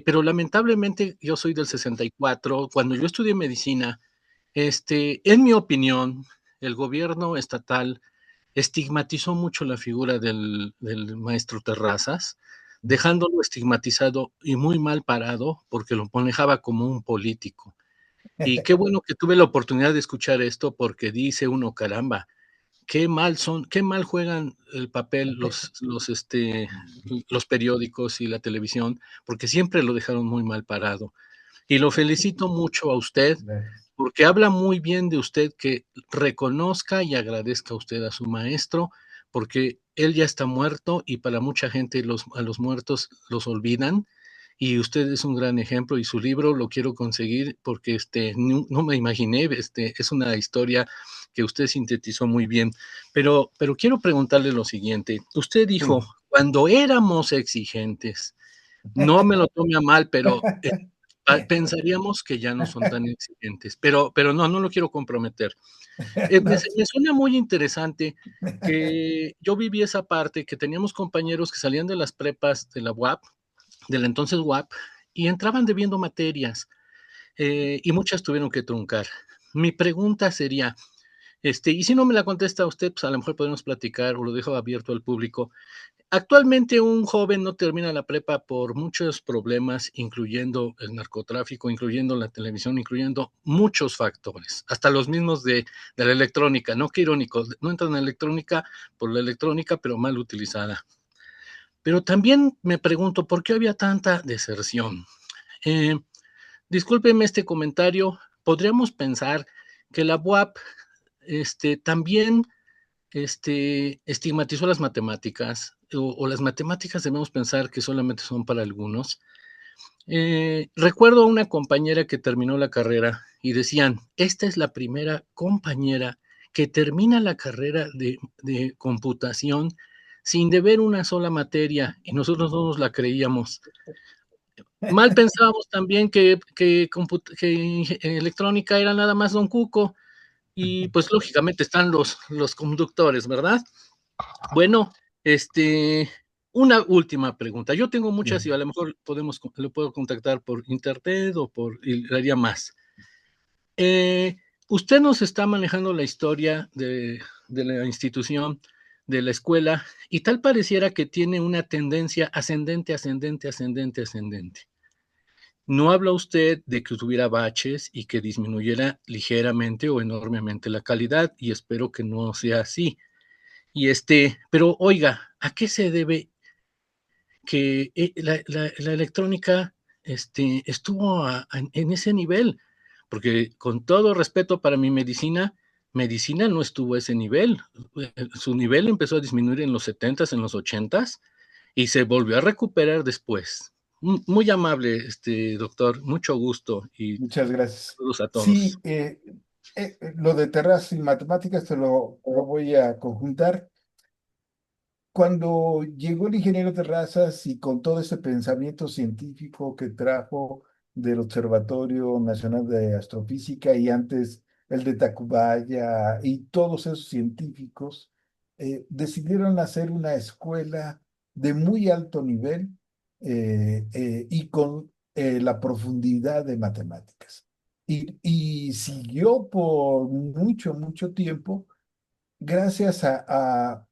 Pero lamentablemente yo soy del 64. Cuando yo estudié medicina, en mi opinión, el gobierno estatal estigmatizó mucho la figura del maestro Terrazas, dejándolo estigmatizado y muy mal parado porque lo manejaba como un político. Y qué bueno que tuve la oportunidad de escuchar esto porque dice uno, caramba, qué mal juegan el papel los periódicos y la televisión, porque siempre lo dejaron muy mal parado. Y lo felicito mucho a usted, Gracias. porque habla muy bien de usted que reconozca y agradezca a usted a su maestro, porque él ya está muerto y para mucha gente a los muertos los olvidan. Y usted es un gran ejemplo y su libro lo quiero conseguir porque no me imaginé, es una historia que usted sintetizó muy bien. Pero quiero preguntarle lo siguiente. Usted Sí. dijo, cuando éramos exigentes, no me lo tome a mal, pero pensaríamos que ya no son tan exigentes, pero no lo quiero comprometer. No, Me suena muy interesante que yo viví esa parte, que teníamos compañeros que salían de las prepas de la UAP, de la entonces UAP, y entraban debiendo materias, y muchas tuvieron que truncar. Mi pregunta sería, y si no me la contesta usted, pues a lo mejor podemos platicar o lo dejo abierto al público. Actualmente un joven no termina la prepa por muchos problemas, incluyendo el narcotráfico, incluyendo la televisión, incluyendo muchos factores, hasta los mismos de la electrónica, ¿no? Qué irónico, no entran en electrónica por la electrónica, pero mal utilizada. Pero también me pregunto, ¿por qué había tanta deserción? Eh, Discúlpeme este comentario, podríamos pensar que la UAP también estigmatizó las matemáticas, o las matemáticas debemos pensar que solamente son para algunos, Recuerdo a una compañera que terminó la carrera y decían, esta es la primera compañera que termina la carrera de computación sin deber una sola materia, y nosotros no nos la creíamos. Mal pensábamos también que electrónica era nada más Don Cuco, y pues lógicamente están los conductores, ¿verdad? Bueno, una última pregunta. Yo tengo muchas y a lo mejor le puedo contactar por internet y le haría más. Usted nos está manejando la historia de la institución, de la escuela, y tal pareciera que tiene una tendencia ascendente, ascendente, ascendente, ascendente. No habla usted de que tuviera baches y que disminuyera ligeramente o enormemente la calidad, y espero que no sea así. Pero oiga, ¿a qué se debe que la electrónica estuvo en ese nivel? Porque con todo respeto para mi medicina no estuvo a ese nivel. Su nivel empezó a disminuir en los 70s, en los 80s, y se volvió a recuperar después. Muy amable, doctor, mucho gusto y Muchas gracias. saludos a todos. Sí, lo de Terrazas y matemáticas lo voy a conjuntar. Cuando llegó el ingeniero Terrazas y con todo ese pensamiento científico que trajo del Observatorio Nacional de Astrofísica y antes el de Tacubaya y todos esos científicos, decidieron hacer una escuela de muy alto nivel y con la profundidad de matemáticas. Y siguió por mucho, mucho tiempo gracias a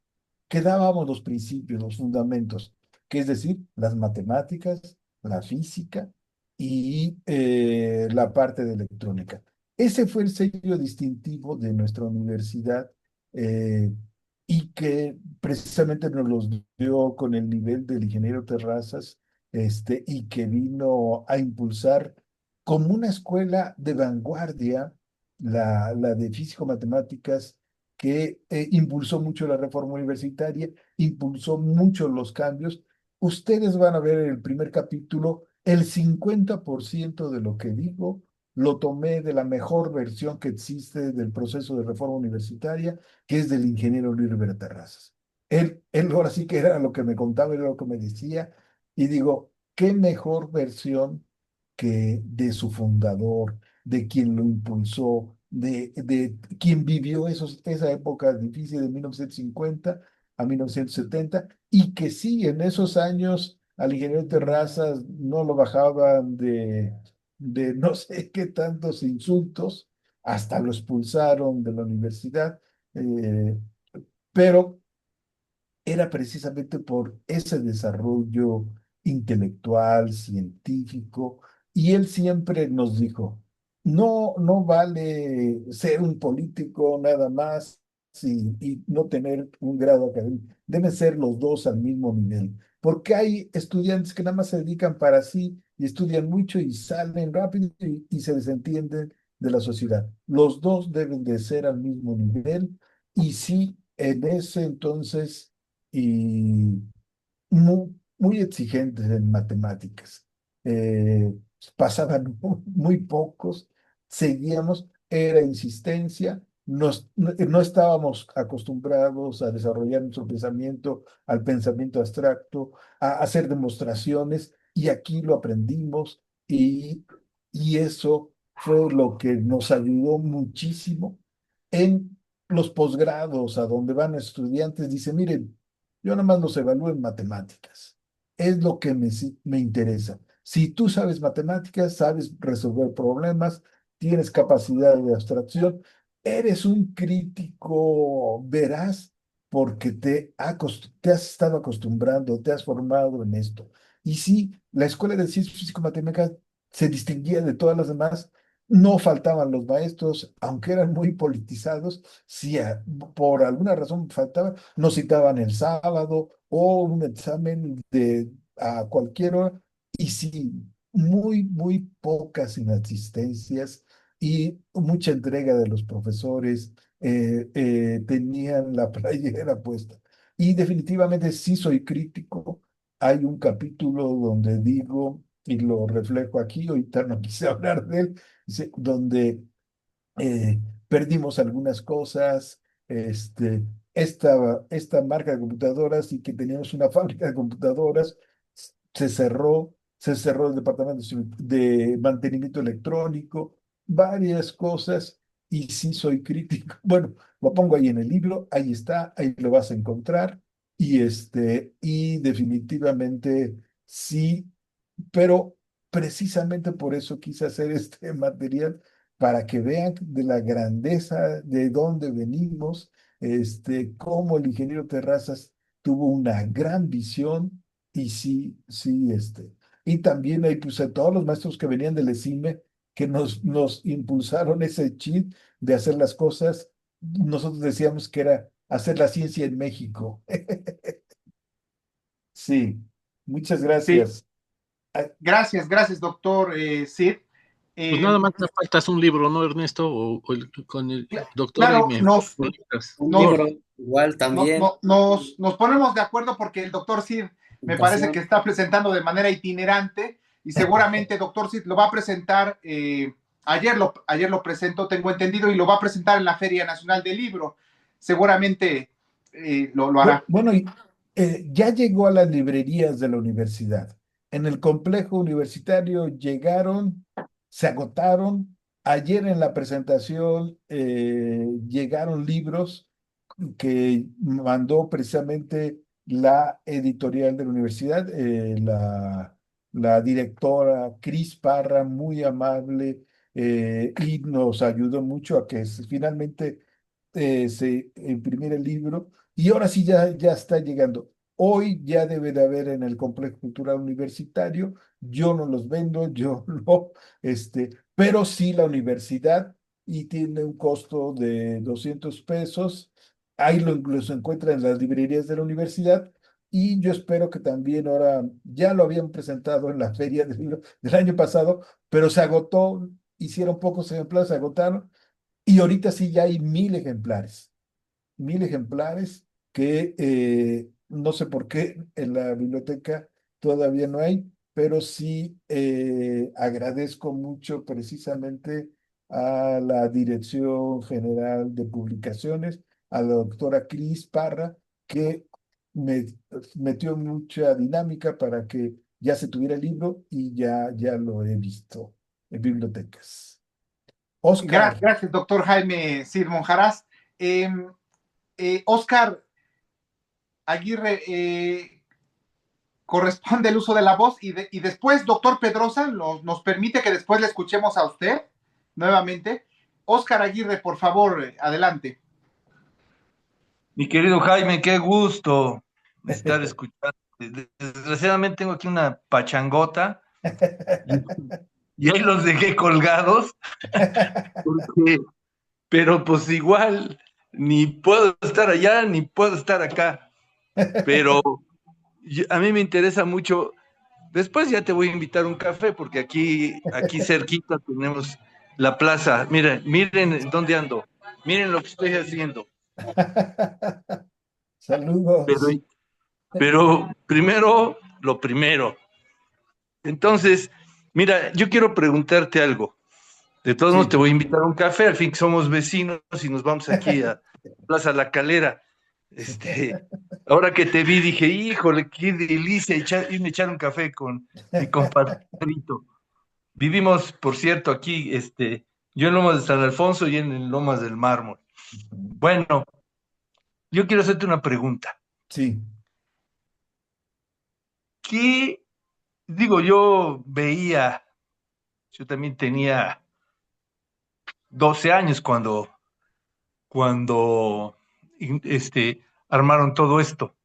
que dábamos los principios, los fundamentos, que es decir, las matemáticas, la física y la parte de electrónica. Ese fue el sello distintivo de nuestra universidad eh, y que precisamente nos los dio con el nivel del ingeniero Terrazas y que vino a impulsar como una escuela de vanguardia la de físico-matemáticas que impulsó mucho la reforma universitaria, impulsó mucho los cambios. Ustedes van a ver en el primer capítulo, el 50% de lo que digo lo tomé de la mejor versión que existe del proceso de reforma universitaria, que es del ingeniero Luis Terrazas. Él ahora sí que era lo que me contaba, era lo que me decía, y digo, qué mejor versión que de su fundador, de quien lo impulsó, de quien vivió esa época difícil de 1950 a 1970 y que sí, en esos años al ingeniero Terrazas no lo bajaban de no sé qué tantos insultos, hasta lo expulsaron de la universidad, eh, pero era precisamente por ese desarrollo intelectual, científico, y él siempre nos dijo, no, no vale ser un político nada más y no tener un grado académico, deben ser los dos al mismo nivel, porque hay estudiantes que nada más se dedican para sí y estudian mucho y salen rápido y se desentienden de la sociedad. Los dos deben de ser al mismo nivel y sí, en ese entonces y muy exigentes en matemáticas. Eh, Pasaban muy pocos, seguíamos, era insistencia, no estábamos acostumbrados a desarrollar nuestro pensamiento, al pensamiento abstracto, a hacer demostraciones, y aquí lo aprendimos y eso fue lo que nos ayudó muchísimo en los posgrados, a donde van estudiantes, dice, miren, yo nada más los evalúo en matemáticas. Es lo que me interesa. Si tú sabes matemáticas, sabes resolver problemas, tienes capacidad de abstracción, eres un crítico veraz porque te has estado acostumbrando, te has formado en esto. Y sí, la Escuela de Ciencias Físico-Matemáticas se distinguía de todas las demás. No faltaban los maestros, aunque eran muy politizados, si por alguna razón faltaban, nos citaban el sábado o un examen a cualquier hora, y sí, muy pocas inasistencias y mucha entrega de los profesores, tenían la playera puesta. Y definitivamente sí soy crítico. Hay un capítulo donde digo y lo reflejo aquí, ahorita no quise hablar de él, dice, donde perdimos algunas cosas, esta marca de computadoras y que teníamos una fábrica de computadoras, se cerró el departamento de mantenimiento electrónico, varias cosas, y sí soy crítico. Bueno, lo pongo ahí en el libro, ahí está, ahí lo vas a encontrar, y definitivamente sí, pero precisamente por eso quise hacer este material para que vean de la grandeza de dónde venimos, cómo el ingeniero Terrazas tuvo una gran visión y sí, sí, y también hay pues a todos los maestros que venían del ESIME que nos impulsaron ese chip de hacer las cosas. Nosotros decíamos que era hacer la ciencia en México. Sí, muchas Sí, gracias. Ah, gracias, doctor Sid. Pues Eh, nada más te faltas un libro, ¿no, Ernesto? Con el doctor ahí claro, me publicas. Un nos, libro igual también, nos ponemos de acuerdo porque el doctor Sid me parece que presentación. está presentando de manera itinerante y seguramente doctor Sid lo va a presentar, ayer lo presentó, tengo entendido, y lo va a presentar en la Feria Nacional del Libro. Seguramente lo hará. Bueno, y ya llegó a las librerías de la universidad. En el complejo universitario llegaron, se agotaron. Ayer en la presentación llegaron libros que mandó precisamente la editorial de la universidad, la directora Cris Parra, muy amable, y nos ayudó mucho a que finalmente se imprimiera el libro. Y ahora sí ya está llegando. Hoy ya debe de haber en el Complejo Cultural Universitario. Yo no los vendo, yo no, pero sí la universidad, y tiene un costo de 200 pesos. Ahí los encuentra en las librerías de la universidad. Y yo espero que también ahora, ya lo habían presentado en la feria del libro del año pasado, pero se agotó, hicieron pocos ejemplares, se agotaron, y ahorita sí ya hay 1000 ejemplares, 1000 ejemplares que no sé por qué en la biblioteca todavía no hay, pero sí agradezco mucho precisamente a la Dirección General de Publicaciones, a la doctora Cris Parra, que me metió mucha dinámica para que ya se tuviera el libro y ya lo he visto en bibliotecas. Oscar. Gracias, doctor Jaime Cid Monjaraz. Eh, Oscar Aguirre, corresponde el uso de la voz y después, doctor Pedrosa, nos permite que después le escuchemos a usted nuevamente. Oscar Aguirre, por favor, adelante. Mi querido Jaime, qué gusto estar escuchando. Desgraciadamente tengo aquí una pachangota y, y ahí los dejé colgados, porque, pero pues igual ni puedo estar allá ni puedo estar acá. Pero a mí me interesa mucho. Después ya te voy a invitar un café, porque aquí cerquita tenemos la plaza. Miren dónde ando. Miren lo que estoy haciendo. Pero, Saludos. pero primero, lo primero. Entonces, mira, yo quiero preguntarte algo. De todos modos, Sí. te voy a invitar a un café, al fin que somos vecinos y nos vamos aquí a Plaza La Calera. Ahora que te vi, dije, híjole, qué delicia irme a echar un café con mi compadrito. Vivimos, por cierto, aquí, yo en Lomas de San Alfonso y en Lomas del Mármol. Bueno, yo quiero hacerte una pregunta. Sí, ¿Qué, yo también tenía 12 años cuando armaron todo esto.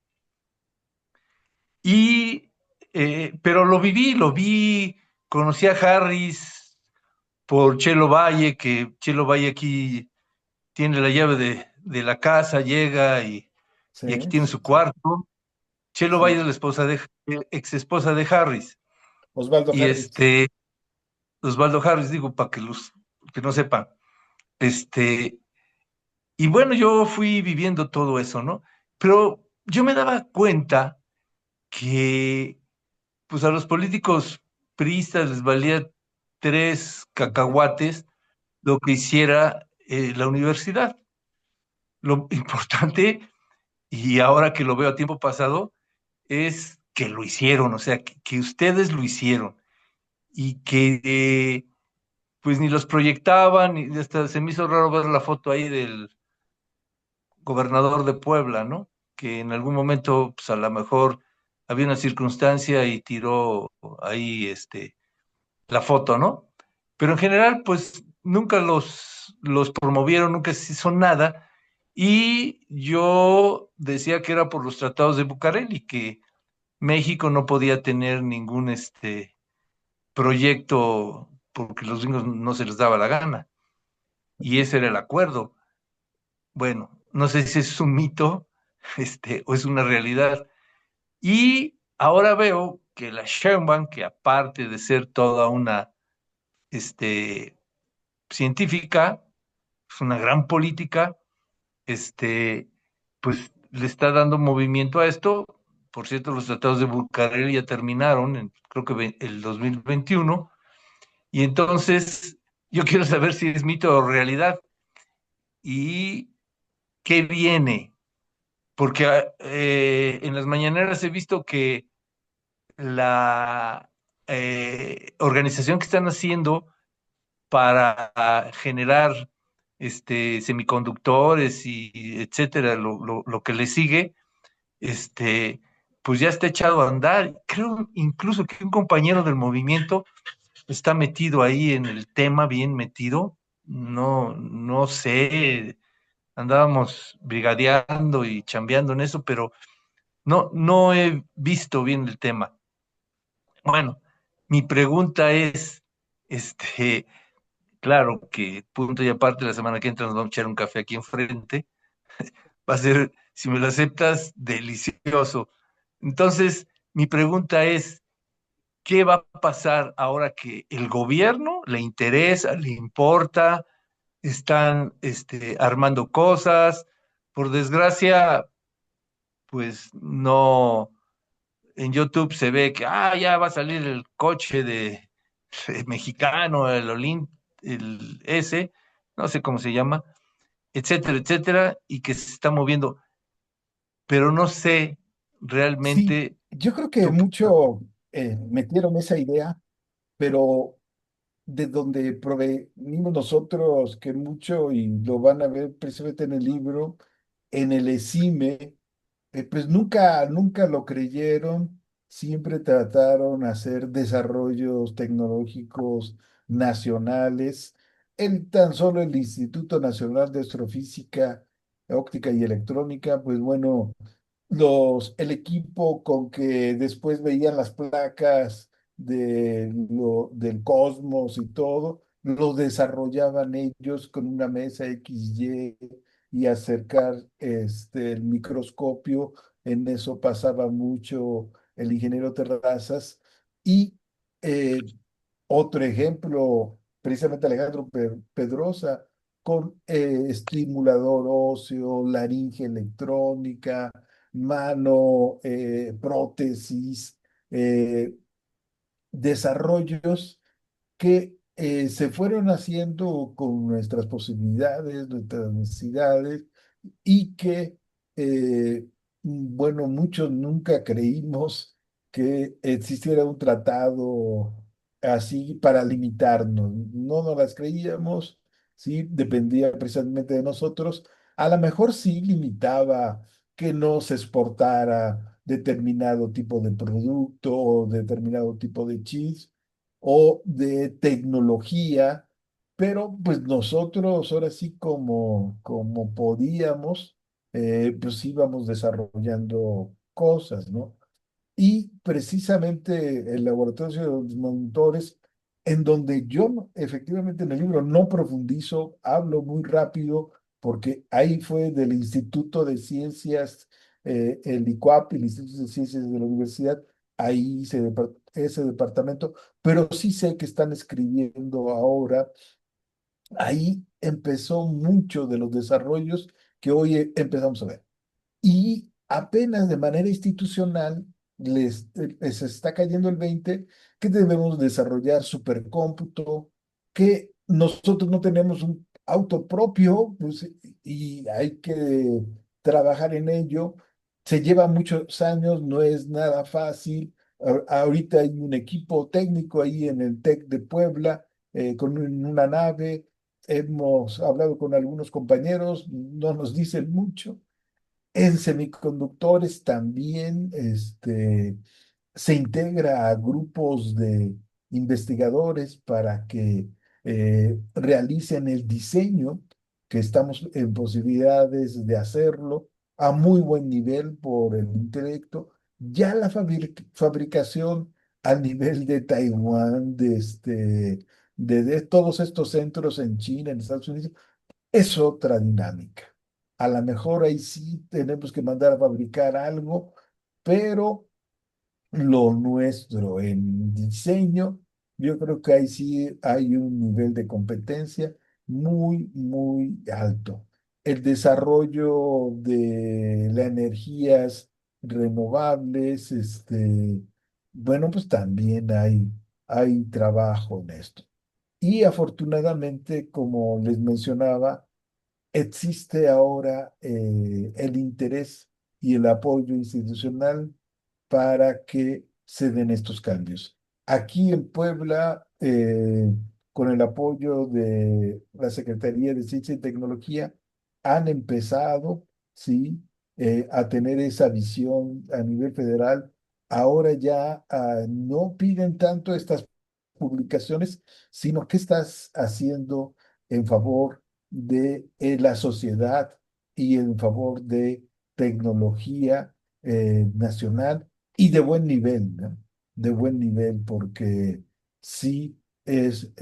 Pero lo vi, conocí a Harris por Chelo Valle, que Chelo Valle aquí tiene la llave de la casa, llega y aquí sí, tiene su cuarto. Chelo Valle sí. es la ex esposa de Harris. Osvaldo Y Harris. Osvaldo Harris, digo, para que los que no sepan. Este, y bueno, yo fui viviendo todo eso, ¿no? Pero yo me daba cuenta que, pues a los políticos, priistas les valía 3 cacahuates lo que hiciera la universidad. Lo importante, y ahora que lo veo a tiempo pasado, es que lo hicieron, o sea, que ustedes lo hicieron y que pues ni los proyectaban, y hasta se me hizo raro ver la foto ahí del gobernador de Puebla, ¿no? Que en algún momento, pues a lo mejor había una circunstancia y tiró ahí la foto, ¿no? Pero en general, pues nunca los promovieron, nunca se hizo nada. Y yo decía que era por los tratados de Bucareli, que México no podía tener ningún proyecto porque los gringos no se les daba la gana. Y ese era el acuerdo. Bueno, no sé si es un mito, o es una realidad. Y ahora veo que la Sheinbaum, que aparte de ser toda una científica, es una gran política, pues le está dando movimiento a esto. Por cierto, los tratados de Bucareli ya terminaron, creo que el 2021, y entonces yo quiero saber si es mito o realidad y qué viene, porque en las mañaneras he visto que la organización que están haciendo para generar semiconductores y etcétera, lo que le sigue, pues ya está echado a andar. Creo incluso que un compañero del movimiento está metido ahí en el tema, bien metido. No, no sé, andábamos brigadeando y chambeando en eso, pero no he visto bien el tema. Bueno, mi pregunta es, claro que punto y aparte, la semana que entra nos vamos a echar un café aquí enfrente. Va a ser, si me lo aceptas, delicioso. Entonces, mi pregunta es, ¿qué va a pasar ahora que el gobierno le interesa, le importa, están armando cosas? Por desgracia, pues no, en YouTube se ve que ya va a salir el coche de mexicano, el S, no sé cómo se llama, etcétera, etcétera, y que se está moviendo, pero no sé Sí, realmente yo creo que tú. mucho metieron esa idea, pero de donde provenimos nosotros, que mucho, y lo van a ver precisamente en el libro, en el ESIME, pues nunca lo creyeron, siempre trataron de hacer desarrollos tecnológicos nacionales. Tan solo el Instituto Nacional de Astrofísica, Óptica y Electrónica, pues bueno, el equipo con que después veían las placas del cosmos y todo, lo desarrollaban ellos con una mesa XY y acercar el microscopio. En eso pasaba mucho el ingeniero Terrazas. Y eh, otro ejemplo, precisamente Alejandro Pedrosa, con estimulador óseo, laringe electrónica, mano, prótesis, eh, desarrollos que se fueron haciendo con nuestras posibilidades, nuestras necesidades, y que, bueno, muchos nunca creímos que existiera un tratado así para limitarnos. No nos las creíamos, sí, dependía precisamente de nosotros. A lo mejor sí limitaba que no se exportara determinado tipo de producto o determinado tipo de chips o de tecnología, pero pues nosotros ahora sí como podíamos, pues íbamos desarrollando cosas, ¿no? Y precisamente el laboratorio de los monitores, en donde yo efectivamente en el libro no profundizo, hablo muy rápido, porque ahí fue del Instituto de Ciencias, el ICUAP, el Instituto de Ciencias de la Universidad, ahí hice ese departamento, pero sí sé que están escribiendo ahora. Ahí empezó mucho de los desarrollos que hoy empezamos a ver. Y apenas de manera institucional les está cayendo el 20 que debemos desarrollar supercómputo, que nosotros no tenemos un auto propio, pues, y hay que trabajar en ello. Se lleva muchos años, no es nada fácil. Ahorita hay un equipo técnico ahí en el TEC de Puebla, una nave. Hemos hablado con algunos compañeros, no nos dicen mucho. En semiconductores también, se integra a grupos de investigadores para que realicen el diseño, que estamos en posibilidades de hacerlo a muy buen nivel por el intelecto. Ya la fabricación a nivel de Taiwán, de todos estos centros en China, en Estados Unidos, es otra dinámica. A lo mejor ahí sí tenemos que mandar a fabricar algo, pero lo nuestro en diseño, yo creo que ahí sí hay un nivel de competencia muy, muy alto. El desarrollo de las energías renovables, bueno, pues también hay trabajo en esto. Y afortunadamente, como les mencionaba, existe ahora el interés y el apoyo institucional para que se den estos cambios. Aquí en Puebla, con el apoyo de la Secretaría de Ciencia y Tecnología, han empezado, sí, a tener esa visión a nivel federal. Ahora ya no piden tanto estas publicaciones, sino qué estás haciendo en favor de la sociedad y en favor de tecnología nacional y de buen nivel, ¿no? De buen nivel, porque sí es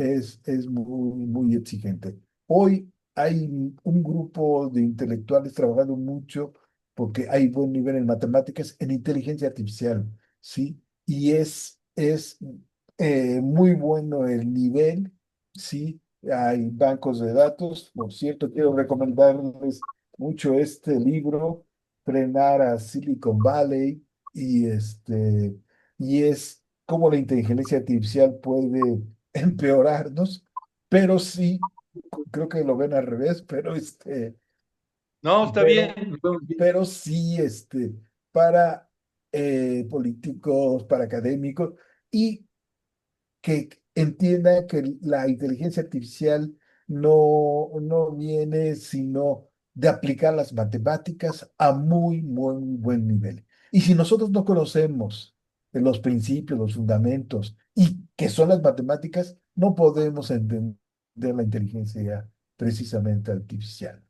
muy, muy exigente. Hoy hay un grupo de intelectuales trabajando mucho porque hay buen nivel en matemáticas, en inteligencia artificial, ¿sí? Y es muy bueno el nivel, ¿sí? Hay bancos de datos. Por cierto, quiero recomendarles mucho este libro, Frenar a Silicon Valley, y es cómo la inteligencia artificial puede empeorarnos, pero sí, creo que lo ven al revés, No, está pero, bien. pero sí, para políticos, para académicos, y que entienda que la inteligencia artificial no viene sino de aplicar las matemáticas a muy, muy buen nivel. Y si nosotros no conocemos los principios, los fundamentos, y que son las matemáticas, no podemos entender la inteligencia precisamente artificial.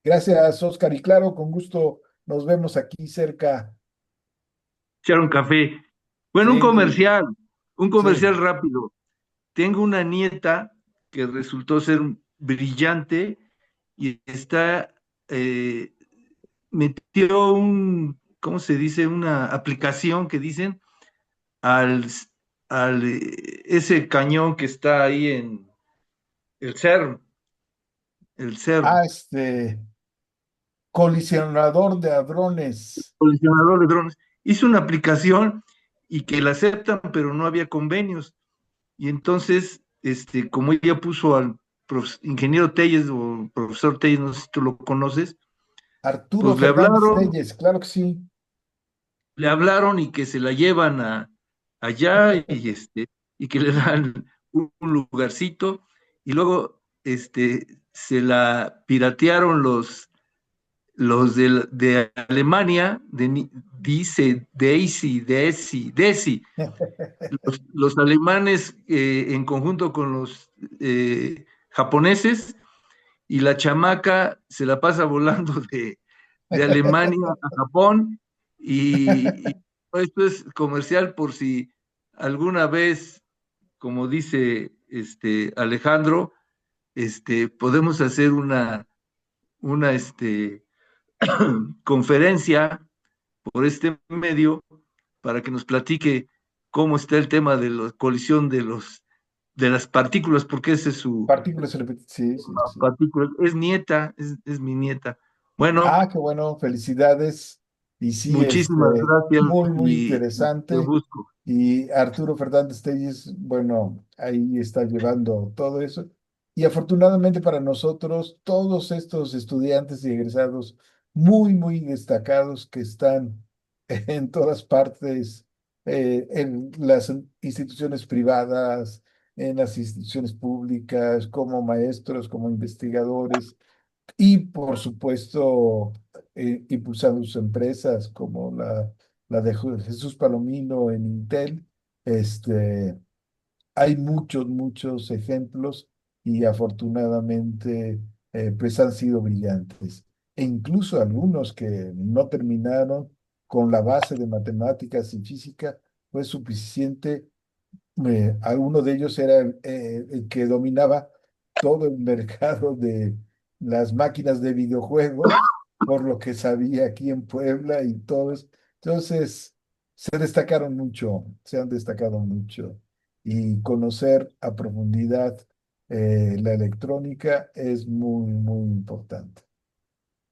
Gracias, Oscar, y claro, con gusto nos vemos aquí cerca. Echar un café. Bueno, Sí, un sí. comercial rápido. Tengo una nieta que resultó ser brillante y eh, metió ¿cómo se dice? Una aplicación que dicen al, ese cañón que está ahí en el CERN, el CERN, Ah, colisionador de hadrones. colisionador de drones. Hizo una aplicación y que la aceptan, pero no había convenios. Y entonces, como ella puso al ingeniero Telles o profesor Telles, no sé si tú lo conoces, Arturo pues Fernández Telles, claro que sí. le hablaron y que se la llevan allá y que le dan un lugarcito y luego se la piratearon los de Alemania, dice Desi, los alemanes en conjunto con los japoneses, y la chamaca se la pasa volando de Alemania a Japón, y esto es comercial por si alguna vez, como dice Alejandro, podemos hacer una conferencia por este medio para que nos platique cómo está el tema de la colisión de las partículas, porque ese es su Partículas sí, sí, sí. partícula. Es nieta, es mi nieta. Bueno, Ah, qué bueno, felicidades. Y sí, Muchísimas gracias muy, muy y te interesante. busco. Y Arturo Fernández Telles, bueno, ahí está llevando todo eso. Y afortunadamente para nosotros, todos estos estudiantes y egresados muy, muy destacados que están en todas partes, en las instituciones privadas, en las instituciones públicas, como maestros, como investigadores, y por supuesto, impulsando sus empresas como la de Jesús Palomino en Intel. Este, hay muchos, muchos ejemplos y afortunadamente pues han sido brillantes. E incluso algunos que no terminaron con la base de matemáticas y física fue suficiente. Alguno de ellos era el que dominaba todo el mercado de las máquinas de videojuegos, por lo que sabía aquí en Puebla y todos. Entonces, se destacaron mucho, se han destacado mucho. Y conocer a profundidad la electrónica es muy, muy importante.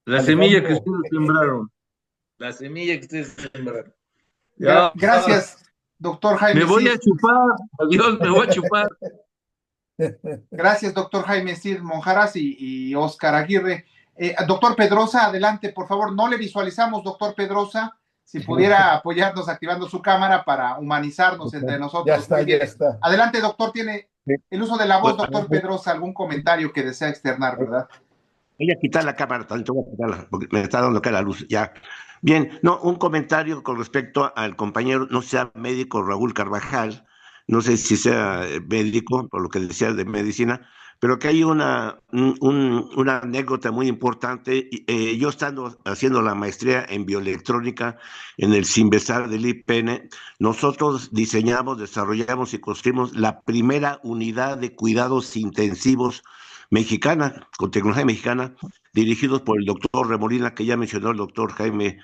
La semilla que Alejandro, ustedes sembraron. La semilla que ustedes sembraron. Ya, Gracias, doctor me Jaime voy Cid. a chupar. Adiós, me voy a chupar. Gracias, doctor Jaime Cid Monjaras y Oscar Aguirre. Doctor Pedrosa, adelante, por favor. No le visualizamos, doctor Pedrosa. Si pudiera apoyarnos activando su cámara para humanizarnos entre ya nosotros. está, Muy ya bien. está. Adelante, doctor. Tiene Sí. el uso de la voz, Pues, doctor Pedrosa. ¿Algún comentario que desea externar, verdad? voy a quitar la cámara, tanto voy a quitarla, porque me está dando acá la luz. Ya. Bien, no, un comentario con respecto al compañero, no sea médico Raúl Carvajal, no sé si sea médico, por lo que decía de medicina, pero que hay una anécdota muy importante. Yo estando haciendo la maestría en bioelectrónica en el Sinvesar del IPN, nosotros diseñamos, desarrollamos y construimos la primera unidad de cuidados intensivos mexicana, con tecnología mexicana, dirigidos por el doctor Remolina, que ya mencionó el doctor Jaime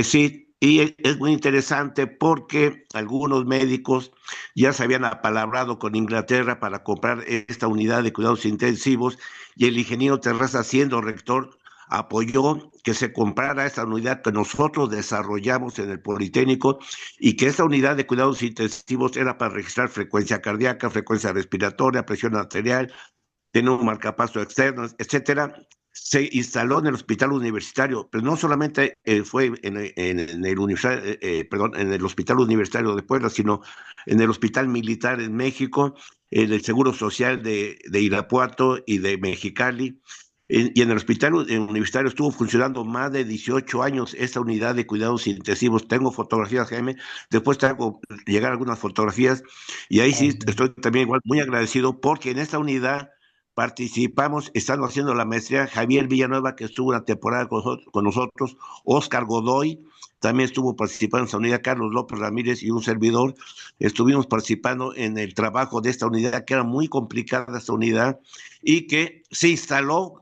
Cid. Y es muy interesante porque algunos médicos ya se habían apalabrado con Inglaterra para comprar esta unidad de cuidados intensivos y el ingeniero Terraza, siendo rector, apoyó que se comprara esta unidad que nosotros desarrollamos en el Politécnico y que esta unidad de cuidados intensivos era para registrar frecuencia cardíaca, frecuencia respiratoria, presión arterial, tiene un marcapaso externo, etcétera. Se instaló en el hospital universitario, pero no solamente fue en el hospital universitario de Puebla, sino en el hospital militar en México, en el Seguro Social de Irapuato y de Mexicali. Y en el hospital universitario estuvo funcionando más de 18 años esta unidad de cuidados intensivos. Tengo fotografías, Jaime, después tengo llegar algunas fotografías, y ahí sí estoy también igual muy agradecido porque en esta unidad participamos, estando haciendo la maestría, Javier Villanueva, que estuvo una temporada con nosotros, Oscar Godoy, también estuvo participando en esta unidad, Carlos López Ramírez y un servidor, estuvimos participando en el trabajo de esta unidad, que era muy complicada esta unidad, y que se instaló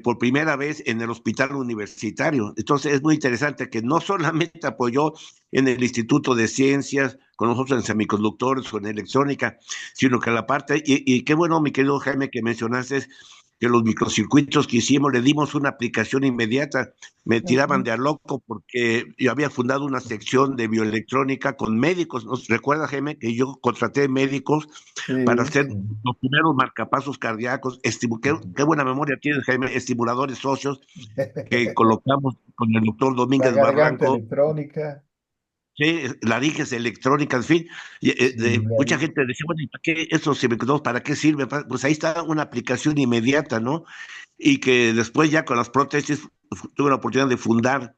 por primera vez en el hospital universitario. Entonces es muy interesante que no solamente apoyó en el Instituto de Ciencias, con nosotros en semiconductores o en electrónica, sino que la parte, y qué bueno, mi querido Jaime, que mencionaste que los microcircuitos que hicimos le dimos una aplicación inmediata. Me tiraban de a loco porque yo había fundado una sección de bioelectrónica con médicos. ¿No? Recuerda, Jaime, que yo contraté médicos para Sí, hacer sí. los primeros marcapasos cardíacos. Qué buena memoria tienes, Jaime. Estimuladores socios que colocamos con el doctor La Domínguez garganta Barranco. electrónica. Sí, laringes electrónicas, en fin. Sí, Mucha gente decía, bueno, ¿y para qué esos semiconductores, para qué sirve? Pues ahí está una aplicación inmediata, ¿no? Y que después ya con las prótesis tuve la oportunidad de fundar,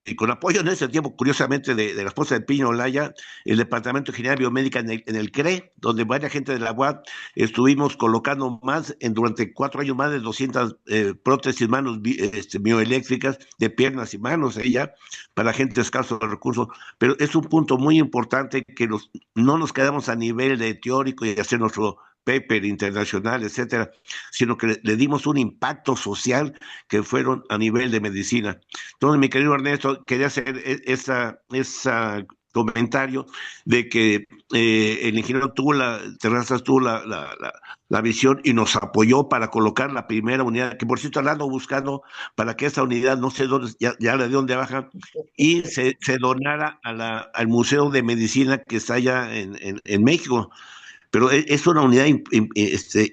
y con apoyo en ese tiempo, curiosamente, de la esposa de Piño Olaya, el Departamento de Ingeniería Biomédica en el CRE, donde varias gente de la UAP estuvimos colocando durante 4 años, más de 200 prótesis manos bioeléctricas de piernas y manos, ya, para gente escaso de recursos. Pero es un punto muy importante que no nos quedamos a nivel de teórico y hacer nuestro paper internacional, etcétera, sino que le dimos un impacto social que fueron a nivel de medicina. Entonces, mi querido Ernesto, quería hacer esa comentario de que el ingeniero Terrazas tuvo la visión y nos apoyó para colocar la primera unidad, que por cierto ando buscando para que esta unidad, no sé dónde, ya la de dónde baja, y se donara al Museo de Medicina que está allá en México. Pero es una unidad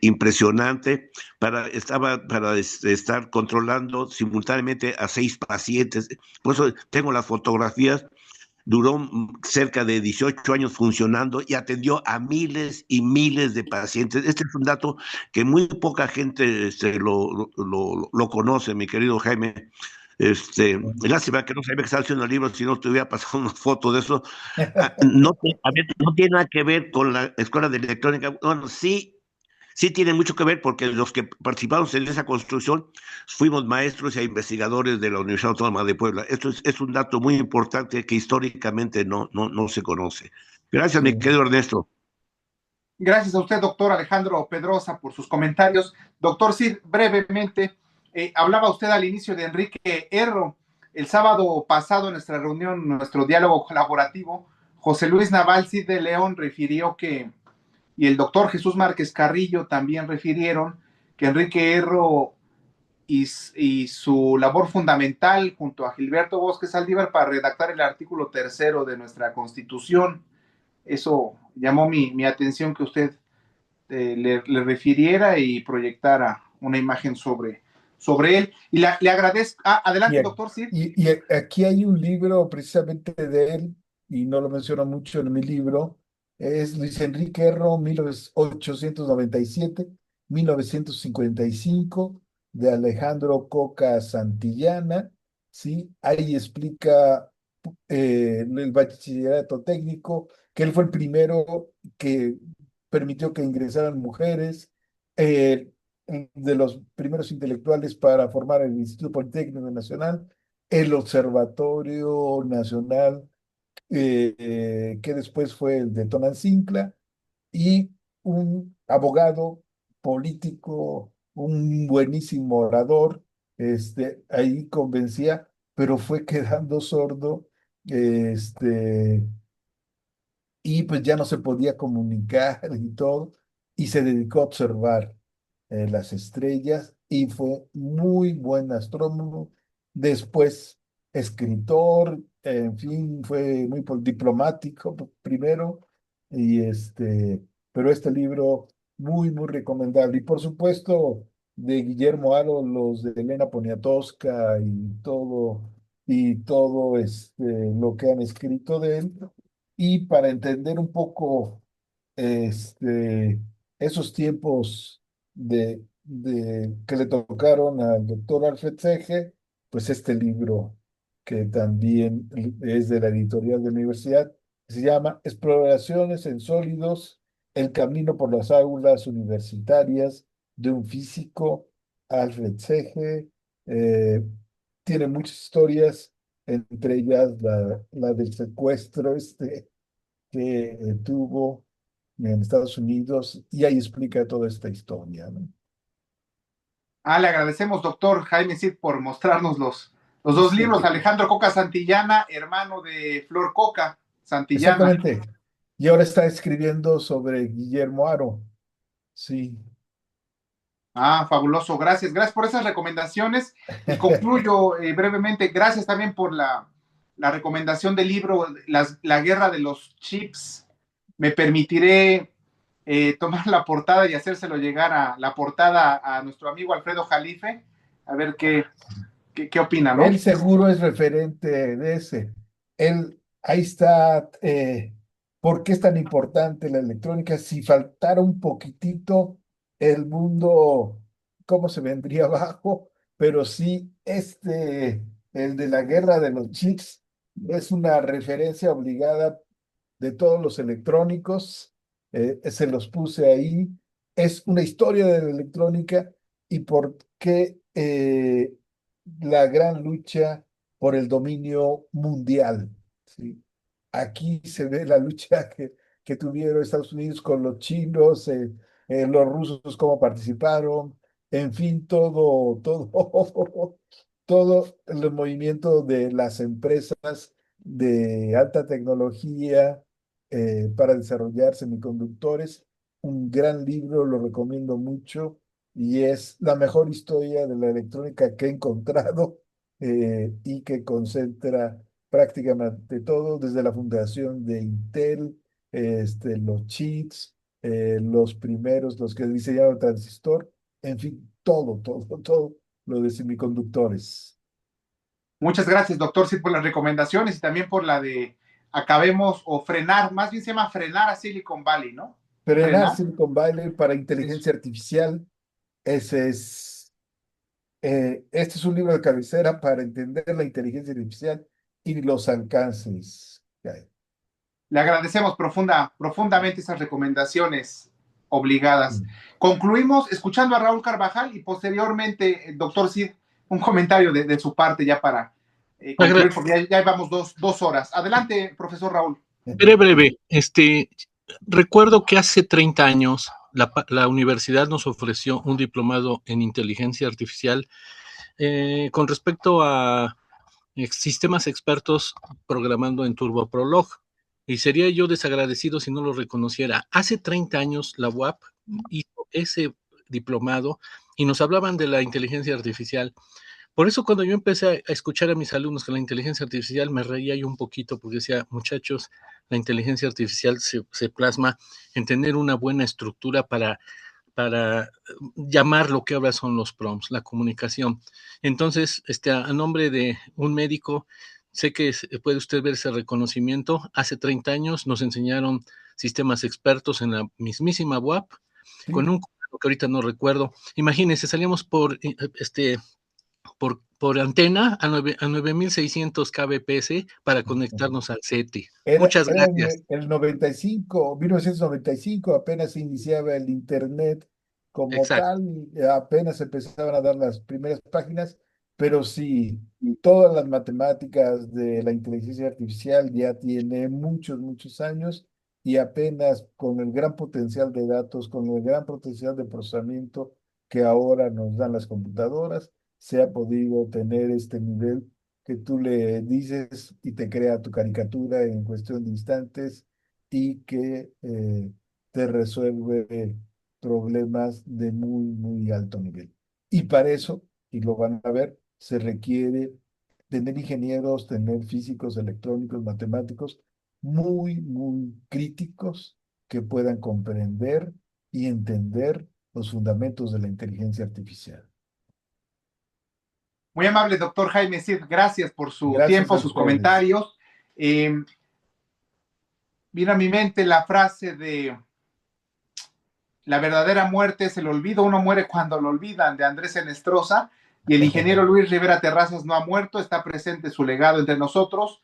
impresionante para estar controlando simultáneamente a 6 pacientes. Por eso tengo las fotografías. Duró cerca de 18 años funcionando y atendió a miles y miles de pacientes. Este es un dato que muy poca gente lo conoce, mi querido Jaime. Lástima que no sabía que estaba haciendo el libro, si no te hubiera pasado una foto de eso. No, a ver, no tiene nada que ver con la Escuela de Electrónica. Bueno, sí, sí tiene mucho que ver porque los que participamos en esa construcción fuimos maestros e investigadores de la Universidad Autónoma de Puebla. Esto es un dato muy importante que históricamente no se conoce. Gracias, mi querido Ernesto. Gracias a usted, doctor Alejandro Pedrosa, por sus comentarios. Doctor Cid, brevemente, hablaba usted al inicio de Enrique Erro. El sábado pasado en nuestra reunión, nuestro diálogo colaborativo, José Luis Naval Cid de León refirió que, y el doctor Jesús Márquez Carrillo también refirieron que Enrique Erro y su labor fundamental junto a Gilberto Bosque Saldívar para redactar el artículo 3º de nuestra Constitución. Eso llamó mi atención que usted le refiriera y proyectara una imagen sobre él. Y le agradezco. Adelante, doctor Cid. Y aquí hay un libro precisamente de él, y no lo menciono mucho en mi libro, es Luis Enrique Erro, 1897-1955, de Alejandro Coca Santillana, ¿sí? Ahí explica el bachillerato técnico, que él fue el primero que permitió que ingresaran mujeres, eh, de los primeros intelectuales para formar el Instituto Politécnico Nacional, el Observatorio Nacional, que después fue el de Tonancintla, y un abogado político, un buenísimo orador, ahí convencía, pero fue quedando sordo, este, y pues ya no se podía comunicar y todo, y se dedicó a observar las estrellas y fue muy buen astrónomo. Después escritor, en fin, fue muy diplomático primero, y pero este libro muy, muy recomendable. Y por supuesto, de Guillermo Aro, los de Elena Poniatowska y todo lo que han escrito de él. Y para entender un poco esos tiempos que le tocaron al doctor Alfred Sege, pues este libro, que también es de la editorial de la universidad, se llama Exploraciones en Sólidos, el camino por las aulas universitarias de un físico, Alfred Sege. Tiene muchas historias, entre ellas la del secuestro que tuvo en Estados Unidos, y ahí explica toda esta historia, ¿no? Le agradecemos, doctor Jaime Cid, por mostrarnos los dos libros. Alejandro Coca Santillana, hermano de Flor Coca Santillana. Exactamente. Y ahora está escribiendo sobre Guillermo Aro. Sí. Fabuloso. Gracias. Gracias por esas recomendaciones. Y concluyo brevemente. Gracias también por la recomendación del libro La Guerra de los Chips. Me permitiré tomar la portada y hacérselo llegar a la portada a nuestro amigo Alfredo Jalife, a ver qué opina, ¿no? Él seguro es referente de ese. Ahí está. ¿Por qué es tan importante la electrónica? Si faltara un poquitito, el mundo, ¿cómo se vendría abajo? Pero sí, el de la guerra de los chips, es una referencia obligada de todos los electrónicos. Se los puse ahí. Es una historia de la electrónica y por qué la gran lucha por el dominio mundial, ¿sí? Aquí se ve la lucha que tuvieron Estados Unidos con los chinos, los rusos cómo participaron, en fin, todo el movimiento de las empresas de alta tecnología para desarrollar semiconductores. Un gran libro, lo recomiendo mucho y es la mejor historia de la electrónica que he encontrado y que concentra prácticamente todo, desde la fundación de Intel, los chips, los primeros, los que diseñaron el transistor, en fin, todo lo de semiconductores. Muchas gracias, doctor, sí, por las recomendaciones y también por la de acabemos o frenar, más bien se llama frenar a Silicon Valley, ¿no? Frenar Frenar. Silicon Valley para Eso. inteligencia artificial, ese es, este es un libro de cabecera para entender la inteligencia artificial y los alcances que hay. Le agradecemos profundamente esas recomendaciones obligadas. Sí. Concluimos escuchando a Raúl Carvajal y posteriormente, doctor Cid, un comentario de su parte ya para concluir, porque ya llevamos dos horas. Adelante, profesor Raúl. Breve. Recuerdo que hace 30 años la universidad nos ofreció un diplomado en inteligencia artificial con respecto a sistemas expertos programando en TurboProlog. Y sería yo desagradecido si no lo reconociera. Hace 30 años la UAP hizo ese diplomado y nos hablaban de la inteligencia artificial. Por eso cuando yo empecé a escuchar a mis alumnos con la inteligencia artificial, me reía yo un poquito porque decía, muchachos, la inteligencia artificial se plasma en tener una buena estructura para llamar lo que ahora son los prompts, la comunicación. Entonces, a nombre de un médico, sé que puede usted ver ese reconocimiento. Hace 30 años nos enseñaron sistemas expertos en la mismísima UAP, con Sí. un que ahorita no recuerdo. Imagínense, salíamos por antena a 9600 kbps para conectarnos al SETI. Muchas Era gracias. el 95, 1995, apenas iniciaba el Internet como Exacto. tal, y apenas empezaban a dar las primeras páginas, pero sí, todas las matemáticas de la inteligencia artificial ya tiene muchos años y apenas con el gran potencial de datos, con el gran potencial de procesamiento que ahora nos dan las computadoras, se ha podido tener este nivel que tú le dices y te crea tu caricatura en cuestión de instantes y que te resuelve problemas de muy alto nivel. Y para eso, y lo van a ver, se requiere tener ingenieros, tener físicos, electrónicos, matemáticos muy críticos que puedan comprender y entender los fundamentos de la inteligencia artificial. Muy amable, doctor Jaime Cid, gracias por su Gracias tiempo, a sus ustedes. comentarios. Vino a mi mente la frase de la verdadera muerte es el olvido, uno muere cuando lo olvidan, de Andrés Enestrosa, y el ingeniero Luis Rivera Terrazas no ha muerto, está presente su legado entre nosotros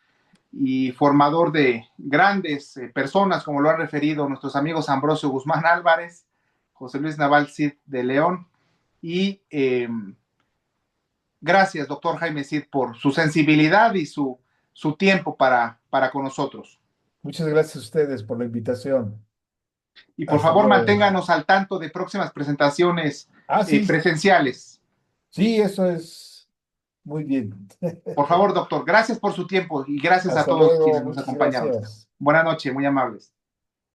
y formador de grandes personas, como lo han referido nuestros amigos Ambrosio Guzmán Álvarez, José Luis Naval Cid de León, y gracias, doctor Jaime Cid, por su sensibilidad y su tiempo para con nosotros. Muchas gracias a ustedes por la invitación. Y por Hasta favor, luego. manténganos al tanto de próximas presentaciones Sí, presenciales. sí, eso es muy bien. Por favor, doctor, gracias por su tiempo y gracias a Hasta todos luego, quienes nos muchas acompañaron. gracias. Buenas noches, muy amables.